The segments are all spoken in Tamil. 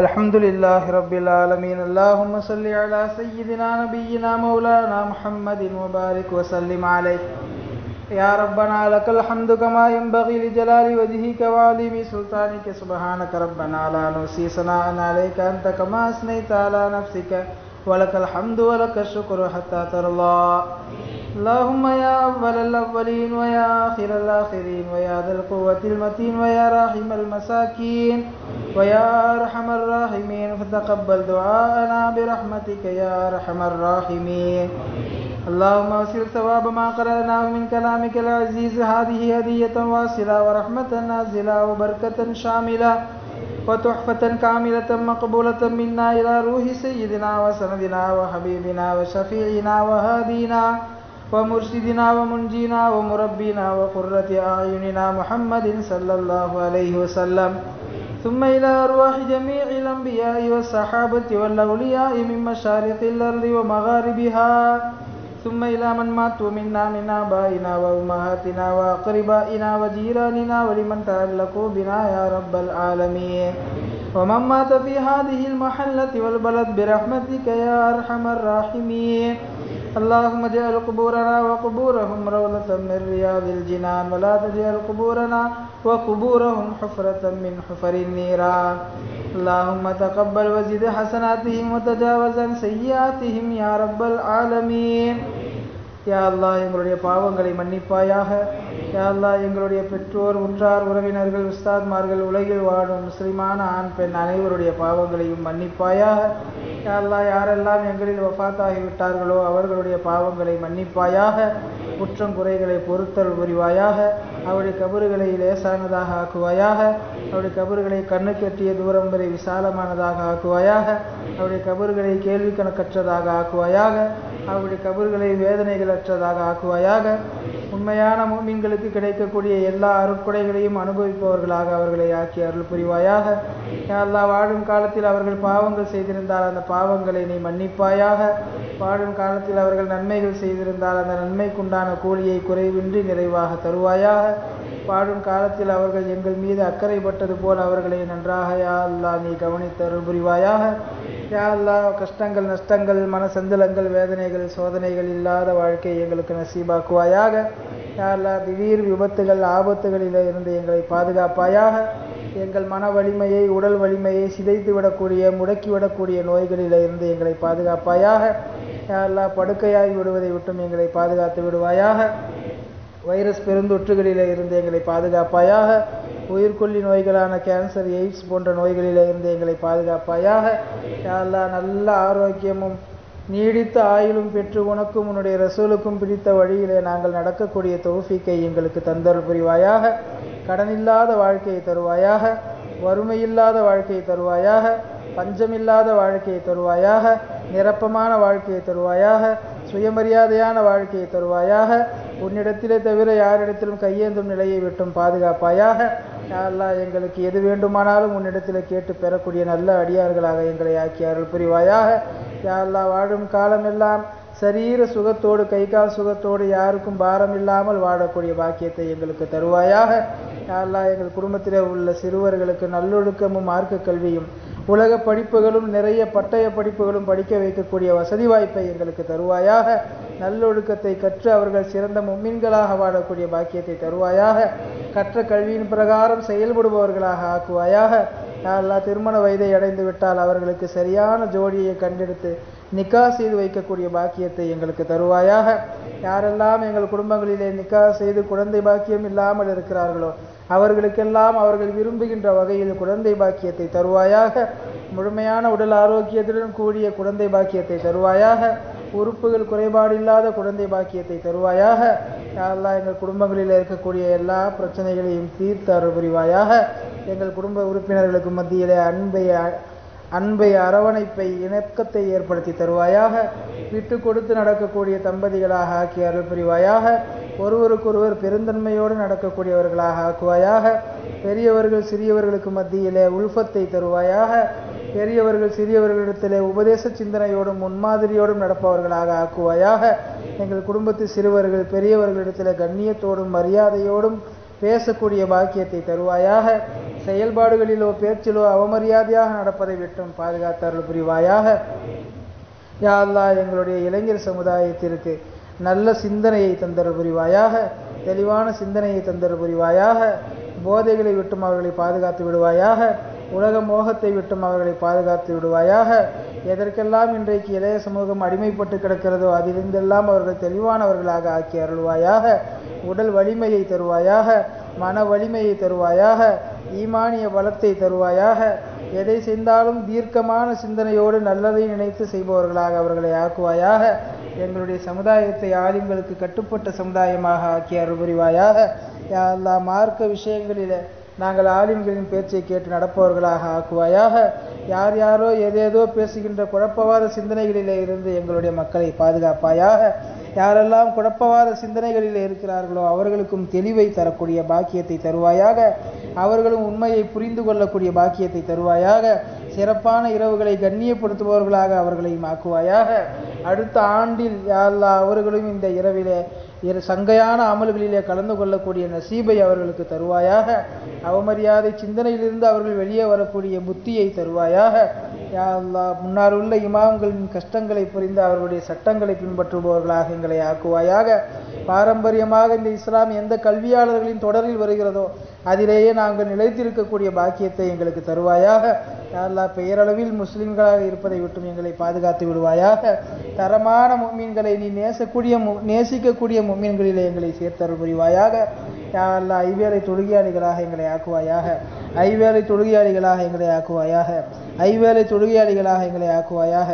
الحمد لله رب العالمين. اللهم صل على سيدنا نبينا مولانا محمد وبارك وسلم عليه. يا ربنا لك الحمد كما ينبغي لجلال وجهك وعظيم سلطانك. سبحانك ربنا لا نحصي ثناء عليك أنت كما أثنيت على نفسك، ولك الحمد ولك الشكر حتى ترضى. اللهم يا أول الأولين ويا آخر الآخرين ويا ذا القوة المتين ويا راحم المساكين ويا أرحم الراحمين، فتقبل دعاءنا برحمتك يا أرحم الراحمين. اللهم وسل ثواب ما قرأناه من كلامك العزيز. هذه هدية واصلة ورحمة نازلة وبركة شاملة وتحفة كاملة مقبولة منا إلى روح سيدنا وسندنا وحبيبنا وشفيعنا وهادينا ومرشدنا ومنجينا ومربينا وقرة أعيننا محمد صلى الله عليه وسلم، ثم إلى أرواح جميع الأنبياء والصحابة والأولياء من مشارق الأرض ومغاربها، ثم إلى من ماتوا منا من آبائنا وأمهاتنا وأقربائنا وجيراننا ولمن تعلقوا بنا يا رب العالمين، ومن مات في هذه المحلة والبلد برحمتك يا أرحم الراحمين. اللهم اجعل قبورنا وقبورهم روضة من رياض الجنان، ولا تجعل قبورنا وقبورهم حفرة من حفر النيران. اللهم تقبل وزد حسناتهم وتجاوز عن سيئاتهم يا رب العالمين. யா அல்லாஹ், எங்களுடைய பாவங்களை மன்னிப்பாயாக. யா அல்லாஹ், எங்களுடைய பெற்றோர், உற்றார், உறவினர்கள், உஸ்தாத்மார்கள், உலகில் வாழும் முஸ்லிமான ஆண் பெண் அனைவருடைய பாவங்களையும் மன்னிப்பாயாக. யா அல்லாஹ், யாரெல்லாம் எங்களில் வஃபாத்தாகிவிட்டார்களோ அவர்களுடைய பாவங்களை மன்னிப்பாயாக. குற்றம் குறைகளை பொறுத்தல் புரிவாயாக. அவருடைய கபறுகளை லேசானதாக ஆக்குவாயாக. அவருடைய கபறுகளை கண்ணு கட்டிய தூரம் வரை விசாலமானதாக ஆக்குவாயாக. அவருடைய கபறுகளை கேள்வி கணக்கற்றதாக ஆக்குவாயாக. அவருடைய கபறுகளை வேதனைகளற்றதாக ஆக்குவாயாக. உண்மையான முஃமின்களுக்கு கிடைக்கக்கூடிய எல்லா அருட்கொடைகளையும் அனுபவிப்பவர்களாக அவர்களை ஆக்கி அருள் புரிவாயாக. யா அல்லாஹ், வாழும் காலத்தில் அவர்கள் பாவங்கள் செய்திருந்தால் அந்த பாவங்களை நீ மன்னிப்பாயாக. வாழும் காலத்தில் அவர்கள் நன்மைகள் செய்திருந்தால் அந்த நன்மைக்குண்டான கூலியை குறைவின்றி நிறைவாக தருவாயாக. வாழும் காலத்தில் அவர்கள் எங்கள் மீது அக்கறைப்பட்டது போல் அவர்களை நன்றாக யா அல்லாஹ் நீ கவனித்து அருள் புரிவாயாக. யா அல்லாஹ், கஷ்டங்கள், நஷ்டங்கள், மனசஞ்சலங்கள், வேதனைகள், சோதனைகள் இல்லாத வாழ்க்கையை எங்களுக்கு நசீபாக்குவாயாக. யா அல்லாஹ், திடீர் விபத்துகள், ஆபத்துகளில் இருந்து எங்களை பாதுகாப்பாயாக. எங்கள் மன வலிமையை, உடல் வலிமையை சிதைத்து விடக்கூடிய, முடக்கிவிடக்கூடிய நோய்களில் இருந்து எங்களை பாதுகாப்பாயாக. யா அல்லாஹ், படுக்கையாகி விடுவதை விட்டும் எங்களை பாதுகாத்து விடுவாயாக. வைரஸ் பெருந்தொற்றுகளில் இருந்து எங்களை பாதுகாப்பாயாக. உயிர்கொல்லி நோய்களான கேன்சர், எய்ட்ஸ் போன்ற நோய்களில் இருந்து எங்களை பாதுகாப்பாயாக. யா அல்லாஹ், நல்ல ஆரோக்கியமும் நீடித்த ஆயுளும் பெற்று உனக்கும் உன்னுடைய ரசூலுக்கும் பிடித்த வழியிலே நாங்கள் நடக்கக்கூடிய தௌஃபீக்கை எங்களுக்கு தந்தருள் புரிவாயாக. கடனில்லாத வாழ்க்கையை தருவாயாக. வறுமையில்லாத வாழ்க்கையை தருவாயாக. பஞ்சமில்லாத வாழ்க்கையை தருவாயாக. நிரப்பமான வாழ்க்கையை தருவாயாக. சுயமரியாதையான வாழ்க்கையை தருவாயாக. உன்னிடத்திலே தவிர யாரிடத்திலும் கையேந்தும் நிலையை விட்டும் பாதுகாப்பாயாக. யா அல்லாஹ், எங்களுக்கு எது வேண்டுமானாலும் உன்னிடத்தில் கேட்டு பெறக்கூடிய நல்ல அடியார்களாக எங்களை ஆக்கி அருள் புரிவாயாக. யா அல்லாஹ், வாழும் காலமெல்லாம் சரீர சுகத்தோடு, கை கால் சுகத்தோடு, யாருக்கும் பாரம் இல்லாமல் வாழக்கூடிய பாக்கியத்தை எங்களுக்கு தருவாயாக. யா அல்லாஹ், எங்கள் குடும்பத்திலே உள்ள சிறுவர்களுக்கு நல்லொழுக்கமும் மார்க்க கல்வியும் உலக படிப்புகளும் நிறைய பட்டய படிப்புகளும் படிக்க வைக்கக்கூடிய வசதி வாய்ப்பை எங்களுக்கு தருவாயாக. நல்லொழுக்கத்தை கற்று அவர்கள் சிறந்த முஃமின்களாக வாழக்கூடிய பாக்கியத்தை தருவாயாக. கற்ற கல்வியின் பிரகாரம் செயல்படுபவர்களாக ஆக்குவாயாக. யா அல்லாஹ், திருமண வயதை அடைந்து விட்டால் அவர்களுக்கு சரியான ஜோடியை கண்டெடுத்து நிக்கா செய்து வைக்கக்கூடிய பாக்கியத்தை எங்களுக்கு தருவாயாக. யாரெல்லாம் எங்கள் குடும்பங்களிலே நிக்கா செய்து குழந்தை பாக்கியம் இல்லாமல் இருக்கிறார்களோ அவர்களுக்கெல்லாம் அவர்கள் விரும்புகின்ற வகையில் குழந்தை பாக்கியத்தை தருவாயாக. முழுமையான உடல் ஆரோக்கியத்துடன் கூடிய குழந்தை பாக்கியத்தை தருவாயாக. உறுப்புகள் குறைபாடில்லாத குழந்தை பாக்கியத்தை தருவாயாக. யா அல்லாஹ், எங்கள் குடும்பங்களில் இருக்கக்கூடிய எல்லா பிரச்சனைகளையும் தீர்த்து அருள் புரிவாயாக. எங்கள் குடும்ப உறுப்பினர்களுக்கு மத்தியிலே அன்பை, அரவணைப்பை, இணக்கத்தை ஏற்படுத்தி தருவாயாக. விட்டு கொடுத்து நடக்கக்கூடிய தம்பதிகளாக ஆக்கி அருள் புரிவாயாக. ஒருவருக்கொருவர் பெருந்தன்மையோடு நடக்கக்கூடியவர்களாக ஆக்குவாயாக. பெரியவர்கள் சிறியவர்களுக்கு மத்தியிலே உல்ஃபத்தை தருவாயாக. பெரியவர்கள் சிறியவர்களிடத்திலே உபதேச சிந்தனையோடும் முன்மாதிரியோடும் நடப்பவர்களாக ஆக்குவாயாக. எங்கள் குடும்பத்து சிறுவர்கள் பெரியவர்களிடத்தில் கண்ணியத்தோடும் மரியாதையோடும் பேசக்கூடிய பாக்கியத்தை தருவாயாக. செயல்பாடுகளிலோ பேச்சிலோ அவமரியாதையாக நடப்பதை விட்டும் பாதுகாத்தருள் புரிவாயாக. யா அல்லாஹ், எங்களுடைய இளைஞர் சமுதாயத்திற்கு நல்ல சிந்தனையை தந்தருள் புரிவாயாக, தெளிவான சிந்தனையை தந்தருள் புரிவாயாக. போதைகளை விட்டும் அவர்களை பாதுகாத்து விடுவாயாக, உலக மோகத்தை விட்டும் அவர்களை பாதுகாத்து விடுவாயாக. எதற்கெல்லாம் இன்றைக்கு இளைய சமூகம் அடிமைப்பட்டு கிடக்கிறதோ அதிலிருந்தெல்லாம் அவர்கள் தெளிவானவர்களாக ஆக்கி அருள்வாயாக. உடல் வலிமையை தருவாயாக, மன வலிமையை தருவாயாக, ஈமானிய பலத்தை தருவாயாக. எதை செய்தாலும் தீர்க்கமான சிந்தனையோடு நல்லதை நினைத்து செய்பவர்களாக அவர்களை ஆக்குவாயாக. எங்களுடைய சமுதாயத்தை ஆலிம்களுக்கு கட்டுப்பட்ட சமுதாயமாக ஆக்கி அருள் புரிவாயாக. யா அல்லாஹ், மார்க்க விஷயங்களில் நாங்கள் ஆலிம்களின் பேச்சை கேட்டு நடப்பவர்களாக ஆக்குவாயாக. யார் யாரோ ஏதேதோ பேசுகின்ற குழப்பவாத சிந்தனைகளிலே இருந்து எங்களுடைய மக்களை பாதுகாப்பாயாக. யாரெல்லாம் குழப்பவாத சிந்தனைகளில் இருக்கிறார்களோ அவர்களுக்கும் தெளிவை தரக்கூடிய பாக்கியத்தை தருவாயாக. அவர்களும் உண்மையை புரிந்து கொள்ளக்கூடிய பாக்கியத்தை தருவாயாக. சிறப்பான இரவுகளை கண்ணியப்படுத்துபவர்களாக அவர்களையும் ஆக்குவாயாக. அடுத்த ஆண்டில் யா அல்லாஹ் அவர்களும் இந்த இரவிலே சங்கையான அமல்களிலே கலந்து கொள்ளக்கூடிய நசீபை அவர்களுக்கு தருவாயாக. அவமரியாதை சிந்தனையிலிருந்து அவர்கள் வெளியே வரக்கூடிய புத்தியை தருவாயாக. யா அல்லாஹ், முன்னால் உள்ள இமாம்களின் கஷ்டங்களை புரிந்து அவர்களுடைய சட்டங்களை பின்பற்றுபவர்களாக எங்களை ஆக்குவாயாக. பாரம்பரியமாக இந்த இஸ்லாம் எந்த கல்வியாளர்களின் தொடரில் வருகிறதோ அதிலேயே நாங்கள் நிலைத்திருக்கக்கூடிய பாக்கியத்தை எங்களுக்கு தருவாயாக. யா அல்லாஹ், பெயரளவில் முஸ்லிம்களாக இருப்பதை விட்டும் எங்களை பாதுகாத்து விடுவாயாக. தரமான முஃமின்களை நீ நேசிக்கக்கூடிய முஃமின்களிலே எங்களை சேர்த்தருள் புரிவாயாக. யா அல்லாஹ், ஐவேளை தொழுகையாளிகளாக எங்களை ஆக்குவாயாக. ஐவேளை தொழுகையாளிகளாக எங்களை ஆக்குவாயாக. ஐவேளை தொழுகையாளிகளாக எங்களை ஆக்குவாயாக.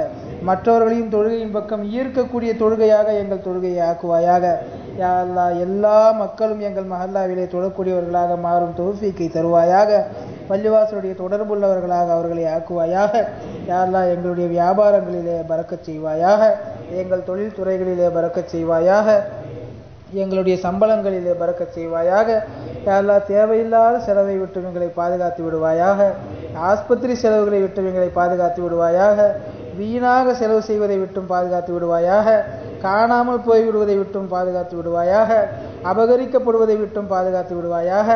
மற்றவர்களையும் தொழுகையின் பக்கம் ஈர்க்கக்கூடிய தொழுகையாக எங்கள் தொழுகையை ஆக்குவாயாக. யா அல்லாஹ், எல்லா மக்களும் எங்கள் மஹல்லாவிலே தொழக்கூடியவர்களாக மாறும் தௌஃபீக்கை தருவாயாக. பள்ளிவாசலுடைய தொடர்புள்ளவர்களாக அவர்களை ஆக்குவாயாக. யா அல்லாஹ், எங்களுடைய வியாபாரங்களிலே பரக்கச் செய்வாயாக. எங்கள் தொழில் துறைகளிலே பரக்கச் செய்வாயாக. எங்களுடைய சம்பளங்களிலே பரக்கச் செய்வாயாக. யா அல்லாஹ், தேவையில்லாத செலவை விட்டு எங்களை பாதுகாத்து விடுவாயாக. ஆஸ்பத்திரி செலவுகளை விட்டு எங்களை பாதுகாத்து விடுவாயாக. வீணாக செலவு செய்வதை விட்டும் பாதுகாத்து விடுவாயாக. காணாமல் போய்விடுவதை விட்டும் பாதுகாத்து விடுவாயாக. அபகரிக்கப்படுவதை விட்டும் பாதுகாத்து விடுவாயாக.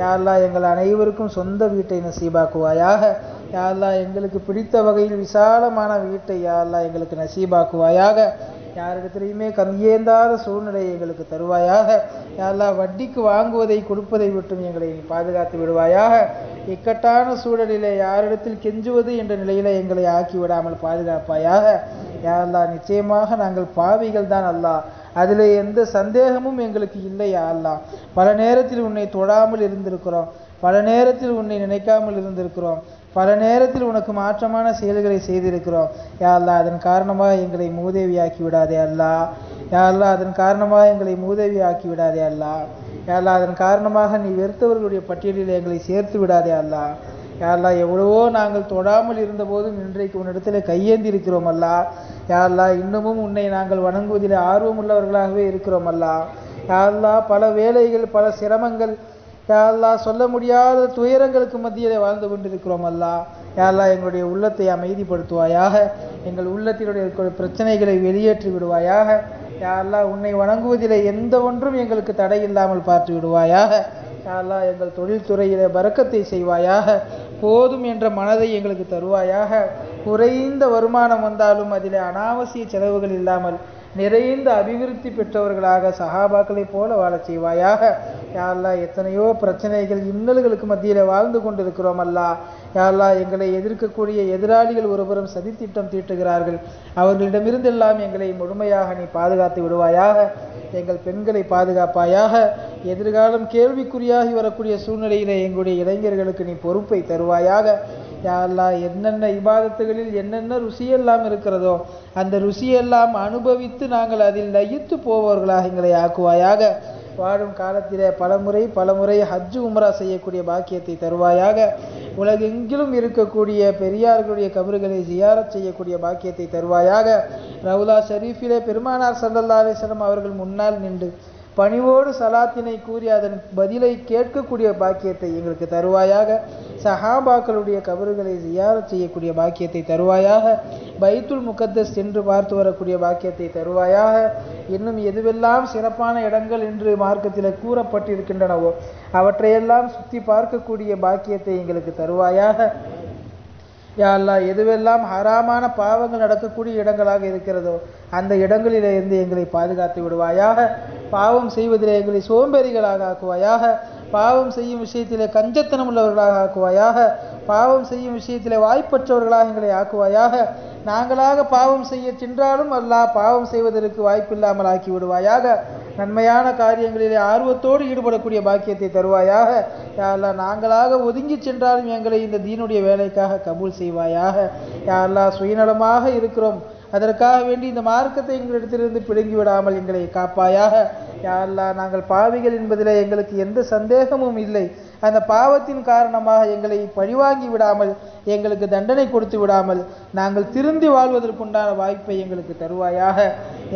யா அல்லாஹ், எங்கள் அனைவருக்கும் சொந்த வீட்டை நசீபாக்குவாயாக. யா அல்லாஹ், எங்களுக்கு பிடித்த வகையில் விசாலமான வீட்டை யா அல்லாஹ் எங்களுக்கு நசீபாக்குவாயாக. யாரிடத்திலையுமே கந்தியேந்தாத சூழ்நிலையை எங்களுக்கு தருவாயாக. யா அல்லாஹ், வட்டிக்கு வாங்குவதை கொடுப்பதை விட்டும் எங்களை பாதுகாத்து விடுவாயாக. இக்கட்டான சூழலிலே யாரிடத்தில் கெஞ்சுவது என்ற நிலையில எங்களை ஆக்கி விடாமல் பாதுகாப்பாயாக. யா அல்லாஹ், நிச்சயமாக நாங்கள் பாவிகள் தான் அல்லாஹ், அதில் எந்த சந்தேகமும் எங்களுக்கு இல்லை. யா அல்லாஹ், பல நேரத்தில் உன்னை தொழாமல் இருந்திருக்கிறோம், பல நேரத்தில் உன்னை நினைக்காமல் இருந்திருக்கிறோம், பல நேரத்தில் உனக்கு மாற்றமான செயல்களை செய்திருக்கிறோம். யா அல்லாஹ், அதன் காரணமாக எங்களை மூதேவியாக்கி விடாதே அல்லாஹ். யா அல்லாஹ், அதன் காரணமாக எங்களை மூதேவியாக்கி விடாதே அல்லாஹ். யா அல்லாஹ், அதன் காரணமாக நீ வெறுத்தவர்களுடைய பட்டியலில் எங்களை சேர்த்து விடாதே அல்லாஹ். யா அல்லாஹ், எவ்வளவோ நாங்கள் தொடாமல் இருந்தபோதும் இன்றைக்கு உன்னிடத்தில் கையேந்தி இருக்கிறோம் அல்லாஹ். யா அல்லாஹ், இன்னமும் உன்னை நாங்கள் வணங்குவதில் ஆர்வம் உள்ளவர்களாகவே இருக்கிறோம் அல்லாஹ். யா அல்லாஹ், பல வேலைகள், பல சிரமங்கள், யா அல்லாஹ், சொல்ல முடியாத துயரங்களுக்கு மத்தியிலே வாழ்ந்து கொண்டிருக்கிறோம் அல்லாஹ். யா அல்லாஹ், எங்களுடைய உள்ளத்தை அமைதிப்படுத்துவாயாக. எங்கள் உள்ளத்தினுடைய பிரச்சனைகளை வெளியேற்றி விடுவாயாக. யா அல்லாஹ், உன்னை வணங்குவதிலே எந்த ஒன்றும் எங்களுக்கு தடை இல்லாமல் பார்த்து விடுவாயாக. யா அல்லாஹ், எங்கள் தொழில்துறையிலே பரக்கத்தை செய்வாயாக. போதும் என்ற மனதை எங்களுக்கு தருவாயாக. குறைந்த வருமானம் வந்தாலும் அதிலே அனாவசிய செலவுகள் இல்லாமல் நிறைந்த அபிவிருத்தி பெற்றவர்களாக சஹாபாக்களைப் போல வாழச் செய்வாயாக. யா அல்லாஹ், எத்தனையோ பிரச்சனைகள் இன்னல்களுக்கு மத்தியில் வாழ்ந்து கொண்டிருக்கிறோம் அல்லாஹ். யா அல்லாஹ், எங்களை எதிர்க்கக்கூடிய எதிராளிகள் ஒருபுறம் சதித்திட்டம் தீட்டுகிறார்கள். அவர்களிடமிருந்தெல்லாம் எங்களை முழுமையாக நீ பாதுகாத்து விடுவாயாக. எங்கள் பெண்களை பாதுகாப்பாயாக. எதிர்காலம் கேள்விக்குறியாகி வரக்கூடிய சூழ்நிலையிலே எங்களுடைய இளைஞர்களுக்கு நீ பொறுப்பை தருவாயாக. யா அல்லாஹ், என்னென்ன இபாதத்துகளில் என்னென்ன ருசியெல்லாம் இருக்கிறதோ அந்த ருசியெல்லாம் அனுபவித்து நாங்கள் அதில் லயித்து போவர்களாக எங்களை ஆக்குவாயாக. வாழும் காலத்திலே பலமுறை ஹஜ்ஜு உம்ரா செய்யக்கூடிய பாக்கியத்தை தருவாயாக. உலகெங்கிலும் இருக்கக்கூடிய பெரியார்களுடைய கபறுகளை ஜியாரத் செய்யக்கூடிய பாக்கியத்தை தருவாயாக. ரவுலா ஷரீஃபிலே பெருமானார் ஸல்லல்லாஹு அலைஹி வஸல்லம் அவர்கள் முன்னால் நின்று பணிவோடு சலாத்தினை கூறி அதன் பதிலை கேட்கக்கூடிய பாக்கியத்தை எங்களுக்கு தருவாயாக. சஹாபாக்களுடைய கபறுகளை ஜியாரத் செய்யக்கூடிய பாக்கியத்தை தருவாயாக. பைத்துல் முகத்தஸ் சென்று பார்த்து வரக்கூடிய பாக்கியத்தை தருவாயாக. இன்னும் எதுவெல்லாம் சிறப்பான இடங்கள் என்று மார்க்கத்தில் கூறப்பட்டிருக்கின்றனவோ அவற்றையெல்லாம் சுற்றி பார்க்கக்கூடிய பாக்கியத்தை எங்களுக்கு தருவாயாக. யா அல்லாஹ், எதுவெல்லாம் ஹராமான பாவங்கள் நடக்கக்கூடிய இடங்களாக இருக்கிறதோ அந்த இடங்களிலே இருந்து எங்களை பாதுகாத்து விடுவாயாக. பாவம் செய்வதிலே எங்களை சோம்பேறிகளாக ஆக்குவாயாக. பாவம் செய்யும் விஷயத்திலே கஞ்சத்தனம் உள்ளவர்களாக ஆக்குவாயாக. பாவம் செய்யும் விஷயத்திலே வாய்ப்பற்றவர்களாக எங்களை ஆக்குவாயாக. நாங்களாக பாவம் செய்ய சென்றாலும் அல்லாஹ் பாவம் செய்வதற்கு வாய்ப்பில்லாமல் ஆக்கி விடுவாயாக. நன்மையான காரியங்களிலே ஆர்வத்தோடு ஈடுபடக்கூடிய பாக்கியத்தை தருவாயாக. யா அல்லாஹ், நாங்களாக ஒதுங்கி சென்றாலும் எங்களை இந்த தீனுடைய வேலைக்காக கபூல் செய்வாயாக. யா அல்லாஹ், சுயநலமாக இருக்கிறோம், அதற்காக வேண்டி இந்த மார்க்கத்தை எங்களிடத்திலிருந்து பிடுங்கி விடாமல் எங்களை காப்பாயாக. யா அல்லாஹ், நாங்கள் பாவிகள் என்பதில் எங்களுக்கு எந்த சந்தேகமும் இல்லை. அந்த பாவத்தின் காரணமாக எங்களை பழிவாங்கி விடாமல், எங்களுக்கு தண்டனை கொடுத்து விடாமல் நாங்கள் திருந்தி வாழ்வதற்குண்டான வாய்ப்பை எங்களுக்கு தருவாயாக.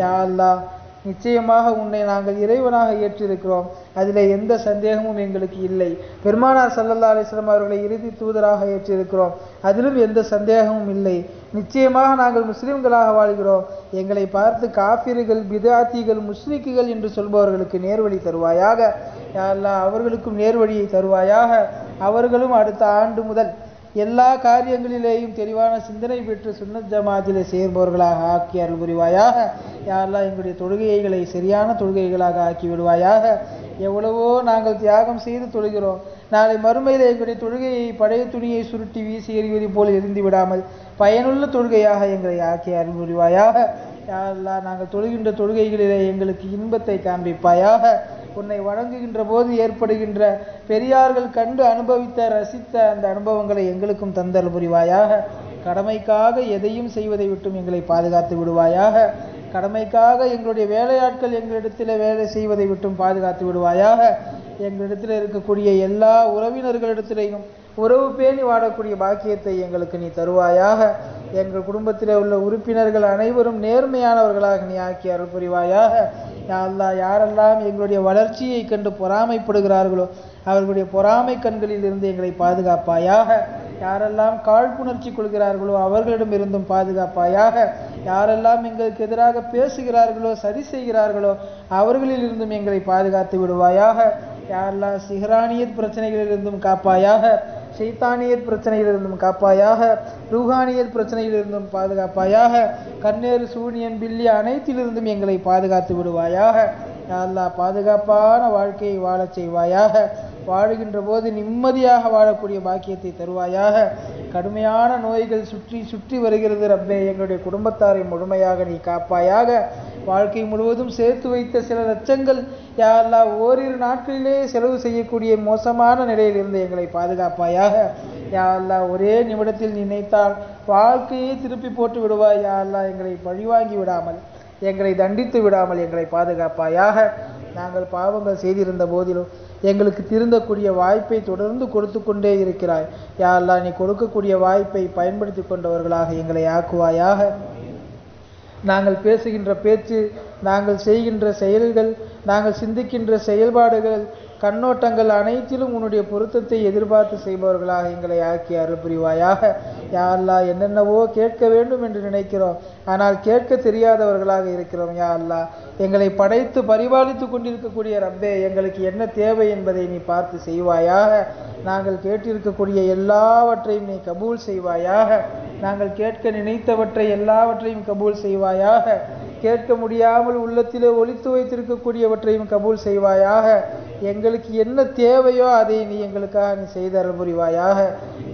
யா அல்லாஹ், நிச்சயமாக உன்னை நாங்கள் இறைவனாக ஏற்றிருக்கிறோம், அதில் எந்த சந்தேகமும் எங்களுக்கு இல்லை. பெருமானார் ஸல்லல்லாஹு அலைஹி வஸல்லம் அவர்களை இறுதி தூதராக ஏற்றிருக்கிறோம், அதிலும் எந்த சந்தேகமும் இல்லை. நிச்சயமாக நாங்கள் முஸ்லிம்களாக வாழ்கிறோம். எங்களை பார்த்து காஃபிர்கள், பிதாத்திகள், முஸ்ரிக்குகள் என்று சொல்பவர்களுக்கு நேர்வழி தருவாயாக. யா அல்லாஹ், அவர்களுக்கும் நேர்வழியை தருவாயாக. அவர்களும் அடுத்த ஆண்டு முதல் எல்லா காரியங்களிலேயும் தெளிவான சிந்தனை பெற்று சுன்னத் ஜமாத்திலே சேர்பவர்களாக ஆக்கி அருள் புரிவாயாக. யா அல்லாஹ், எங்களுடைய தொழுகைகளை சரியான தொழுகைகளாக ஆக்கி விடுவாயாக. எவ்வளவோ நாங்கள் தியாகம் செய்து தொழுகிறோம், நாளை மறுமையில் எங்களுடைய தொழுகையை பழைய துணியை சுருட்டி வீசி எறிவது போல் எரிந்து விடாமல் பயனுள்ள தொழுகையாக எங்களை ஆக்கி அருள் புரிவாயாக. யா அல்லாஹ், நாங்கள் தொழுகின்ற தொழுகைகளிலே எங்களுக்கு இன்பத்தை காண்பிப்பாயாக. உன்னை வணங்குகின்ற போது ஏற்படுகின்ற பெரியார்கள் கண்டு அனுபவித்த ரசித்த அந்த அனுபவங்களை எங்களுக்கும் தந்தல் புரிவாயாக. கடமைக்காக எதையும் செய்வதை விட்டும் எங்களை பாதுகாத்து விடுவாயாக. கடமைக்காக எங்களுடைய வேலையாட்கள் எங்களிடத்தில் வேலை செய்வதை விட்டும் பாதுகாத்து விடுவாயாக. எங்களிடத்தில் இருக்கக்கூடிய எல்லா உறவினர்களிடத்திலேயும் உறவு பேணி வாழக்கூடிய பாக்கியத்தை எங்களுக்கு நீ தருவாயாக. எங்கள் குடும்பத்தில் உள்ள உறுப்பினர்கள் அனைவரும் நேர்மையானவர்களாக நீ ஆக்கி அருள் புரிவாயாக. யா அல்லாஹ், யாரெல்லாம் எங்களுடைய வளர்ச்சியை கண்டு பொறாமைப்படுகிறார்களோ அவர்களுடைய பொறாமை கண்களில் இருந்து எங்களை பாதுகாப்பாயாக. யாரெல்லாம் காழ்ப்புணர்ச்சி கொள்கிறார்களோ அவர்களிடம் இருந்தும் பாதுகாப்பாயாக. யாரெல்லாம் எங்களுக்கு எதிராக பேசுகிறார்களோ சரி செய்கிறார்களோ அவர்களில் இருந்தும் எங்களை பாதுகாத்து விடுவாயாக. யாரெல்லாம் சிஹ்ரானியத் பிரச்சனைகளிலிருந்தும் காப்பாயாக, ஷைத்தானியத் பிரச்சனையிலிருந்தும் காப்பாயாக, ரூஹானியத் பிரச்சனையிலிருந்தும் பாதுகாப்பாயாக. கண்ணேறு, சூனியம், பில்லி அனைத்திலிருந்தும் எங்களை பாதுகாத்து விடுவாயாக. யா அல்லாஹ், பாதுகாப்பான வாழ்க்கையை வாழச் செய்வாயாக. வாழுகின்ற போது நிம்மதியாக வாழக்கூடிய பாக்கியத்தை தருவாயாக. கடுமையான நோய்கள் சுற்றி சுற்றி வருகிறது ரப்பே, எங்களுடைய குடும்பத்தாரை முழுமையாக நீ காப்பாயாக. வாழ்க்கை முழுவதும் சேர்த்து வைத்த சில லட்சங்கள் யா அல்லாஹ் ஓரிரு நாட்களிலே செலவு செய்யக்கூடிய மோசமான நிலையிலிருந்து எங்களை பாதுகாப்பாயாக. யா அல்லாஹ், ஒரே நிமிடத்தில் நினைத்தால் வாழ்க்கையை திருப்பி போட்டு விடுவாய். யா அல்லாஹ், எங்களை பழிவாங்கி விடாமல், எங்களை தண்டித்து விடாமல் எங்களை பாதுகாப்பாயாக. நாங்கள் பாவங்கள் செய்திருந்த போதிலும் எங்களுக்கு திருந்தக்கூடிய வாய்ப்பை தொடர்ந்து கொடுத்து கொண்டே இருக்கிறாய். யா அல்லாஹ், நீ கொடுக்கக்கூடிய வாய்ப்பை பயன்படுத்தி கொண்டவர்களாக எங்களை ஆக்குவாயாக. நாங்கள் பேசுகின்ற பேச்சு, நாங்கள் செய்கின்ற செயல்கள், நாங்கள் சிந்திக்கின்ற செயல்பாடுகள், கண்ணோட்டங்கள் அனைத்திலும் உன்னுடைய பொருத்தத்தை எதிர்பார்த்து செய்பவர்களாக எங்களை ஆக்கி அருள் புரிவாயாக. யா அல்லாஹ், என்னென்னவோ கேட்க வேண்டும் என்று நினைக்கிறோம், ஆனால் கேட்க தெரியாதவர்களாக இருக்கிறோம். யா அல்லாஹ், எங்களை படைத்து பரிபாலித்து கொண்டிருக்கக்கூடிய ரப்பே, எங்களுக்கு என்ன தேவை என்பதை நீ பார்த்து செய்வாயாக. நாங்கள் கேட்டிருக்கக்கூடிய எல்லாவற்றையும் நீ கபூல் செய்வாயாக. நாங்கள் கேட்க நினைத்தவற்றை எல்லாவற்றையும் கபூல் செய்வாயாக. கேட்க முடியாமல் உள்ளத்திலே ஒளித்து வைத்திருக்கக்கூடியவற்றையும் கபூல் செய்வாயாக. எங்களுக்கு என்ன தேவையோ அதை நீ எங்களுக்காக நீ செய்து அருள் புரிவாயாக.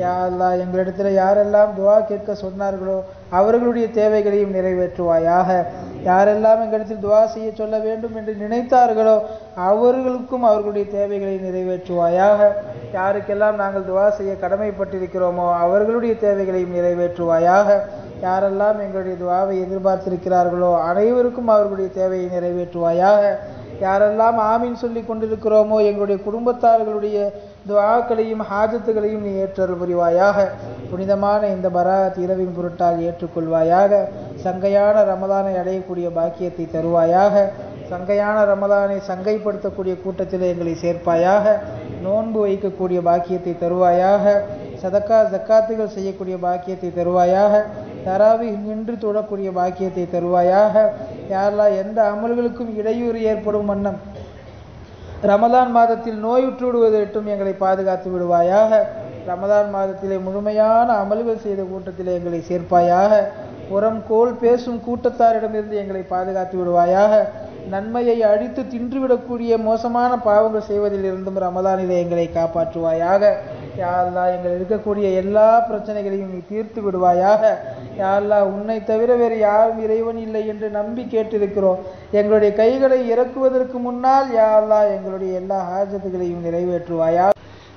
யா அல்லாஹ், எங்களிடத்தில் யாரெல்லாம் துவா கேட்க சொன்னார்களோ அவர்களுடைய தேவைகளையும் நிறைவேற்றுவாயாக. யாரெல்லாம் எங்களிடத்தில் துவா செய்ய சொல்ல வேண்டும் என்று நினைத்தார்களோ அவர்களுக்கும் அவர்களுடைய தேவைகளை நிறைவேற்றுவாயாக. யாருக்கெல்லாம் நாங்கள் துவா செய்ய கடமைப்பட்டிருக்கிறோமோ அவர்களுடைய தேவைகளையும் நிறைவேற்றுவாயாக. யாரெல்லாம் எங்களுடைய துவாவை எதிர்பார்த்திருக்கிறார்களோ அனைவருக்கும் அவர்களுடைய தேவையை நிறைவேற்றுவாயாக. யாரெல்லாம் ஆமீன் சொல்லி கொண்டிருக்கிறோமோ எங்களுடைய குடும்பத்தார்களுடைய துஆக்களையும் ஹாஜத்துகளையும் நீ ஏற்றருள் புரிவாயாக. புனிதமான இந்த பராத் இரவின் பொருட்டால் ஏற்றுக்கொள்வாயாக. சங்கையான ரமதானை அடையக்கூடிய பாக்கியத்தை தருவாயாக. சங்கையான ரமலானை சங்கைப்படுத்தக்கூடிய கூட்டத்தில் எங்களை சேர்ப்பாயாக. நோன்பு வைக்கக்கூடிய பாக்கியத்தை தருவாயாக. சதக்கா ஜக்காத்துகள் செய்யக்கூடிய பாக்கியத்தை தருவாயாக. தராவி நின்று தொழக்கூடிய பாக்கியத்தை தருவாயாக. யா அல்லாஹ், எந்த அமல்களுக்கும் இடையூறு ஏற்படும் வண்ணம் ரமலான் மாதத்தில் நோயுற்று விடுவதற்கும் எங்களை பாதுகாத்து விடுவாயாக. ரமலான் மாதத்திலே முழுமையான அமல்கள் செய்த கூட்டத்திலே எங்களை சேர்ப்பாயாக. புறம் கோல் பேசும் கூட்டத்தாரிடமிருந்து எங்களை பாதுகாத்து விடுவாயாக. நன்மையை அழித்து தின்றுவிடக்கூடிய மோசமான பாவங்கள் செய்வதிலிருந்தும் ரமலானிலே எங்களை காப்பாற்றுவாயாக. யா அல்லாஹ், எங்கள் இருக்கக்கூடிய எல்லா பிரச்சனைகளையும் நீ தீர்த்து விடுவாயாக. யா அல்லாஹ், உன்னை தவிர வேறு யாரும் இறைவன் இல்லை என்று நம்பி கேட்டிருக்கிறோம். எங்களுடைய கைகளை இறக்குவதற்கு முன்னால் யா அல்லாஹ் எங்களுடைய எல்லா ஹாஜத்துகளையும் நிறைவேற்றுவாயாக.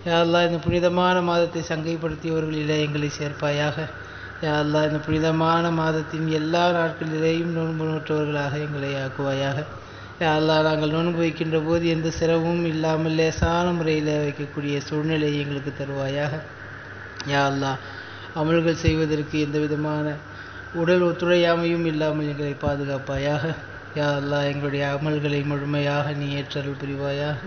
யா அல்லாஹ், இந்த புனிதமான மாதத்தை சங்கைப்படுத்தியவர்களிலே எங்களை சேர்ப்பாயாக. யா அல்லாஹ், இந்த புனிதமான மாதத்தின் எல்லா நாட்களிலேயும் நோன்பு நோற்றவர்களாக எங்களை ஆக்குவாயாக. யா அல்லாஹ், நாங்கள் நோன்பு வைக்கின்ற போது எந்த சிரமமும் இல்லாமல் லேசான முறையில் வைக்கக்கூடிய சூழ்நிலையை எங்களுக்கு தருவாயாக. யா அல்லாஹ், அமல்கள் செய்வதற்கு எந்த விதமான உடல் ஒத்துழையாமையும் இல்லாமல் எங்களை பாதுகாப்பாயாக. யா அல்லாஹ், எங்களுடைய அமல்களை முழுமையாக நீ ஏற்றருள் புரிவாயாக.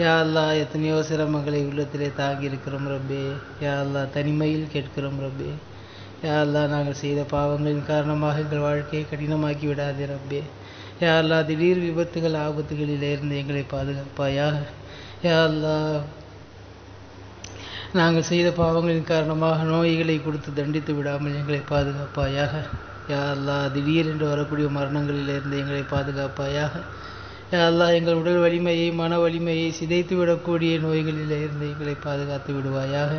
யா அல்லாஹ், எத்தனையோ சிரமங்களை உள்ளத்திலே தாங்கி இருக்கிறோம் ரப்பே. யா அல்லாஹ், தனிமையில் கேட்கிறோம் ரப்பே. யா அல்லாஹ், நாங்கள் செய்த பாவங்களின் காரணமாக எங்கள் வாழ்க்கையை கடினமாக்கி விடாதே ரப்பே. யா அல்லாஹ், திடீர் விபத்துகள் ஆபத்துகளிலிருந்து எங்களை பாதுகாப்பாயாக. யா அல்லாஹ், நாங்கள் செய்த பாவங்களின் காரணமாக நோய்களை கொடுத்து தண்டித்து விடாமல் எங்களை பாதுகாப்பாயாக. யா அல்லாஹ், திடீரென்று வரக்கூடிய மரணங்களிலிருந்து எங்களை பாதுகாப்பாயாக. யா அல்லாஹ், எங்கள் உடல் வலிமையை மன வலிமையை சிதைத்து விடக்கூடிய நோய்களிலிருந்து எங்களை பாதுகாத்து விடுவாயாக.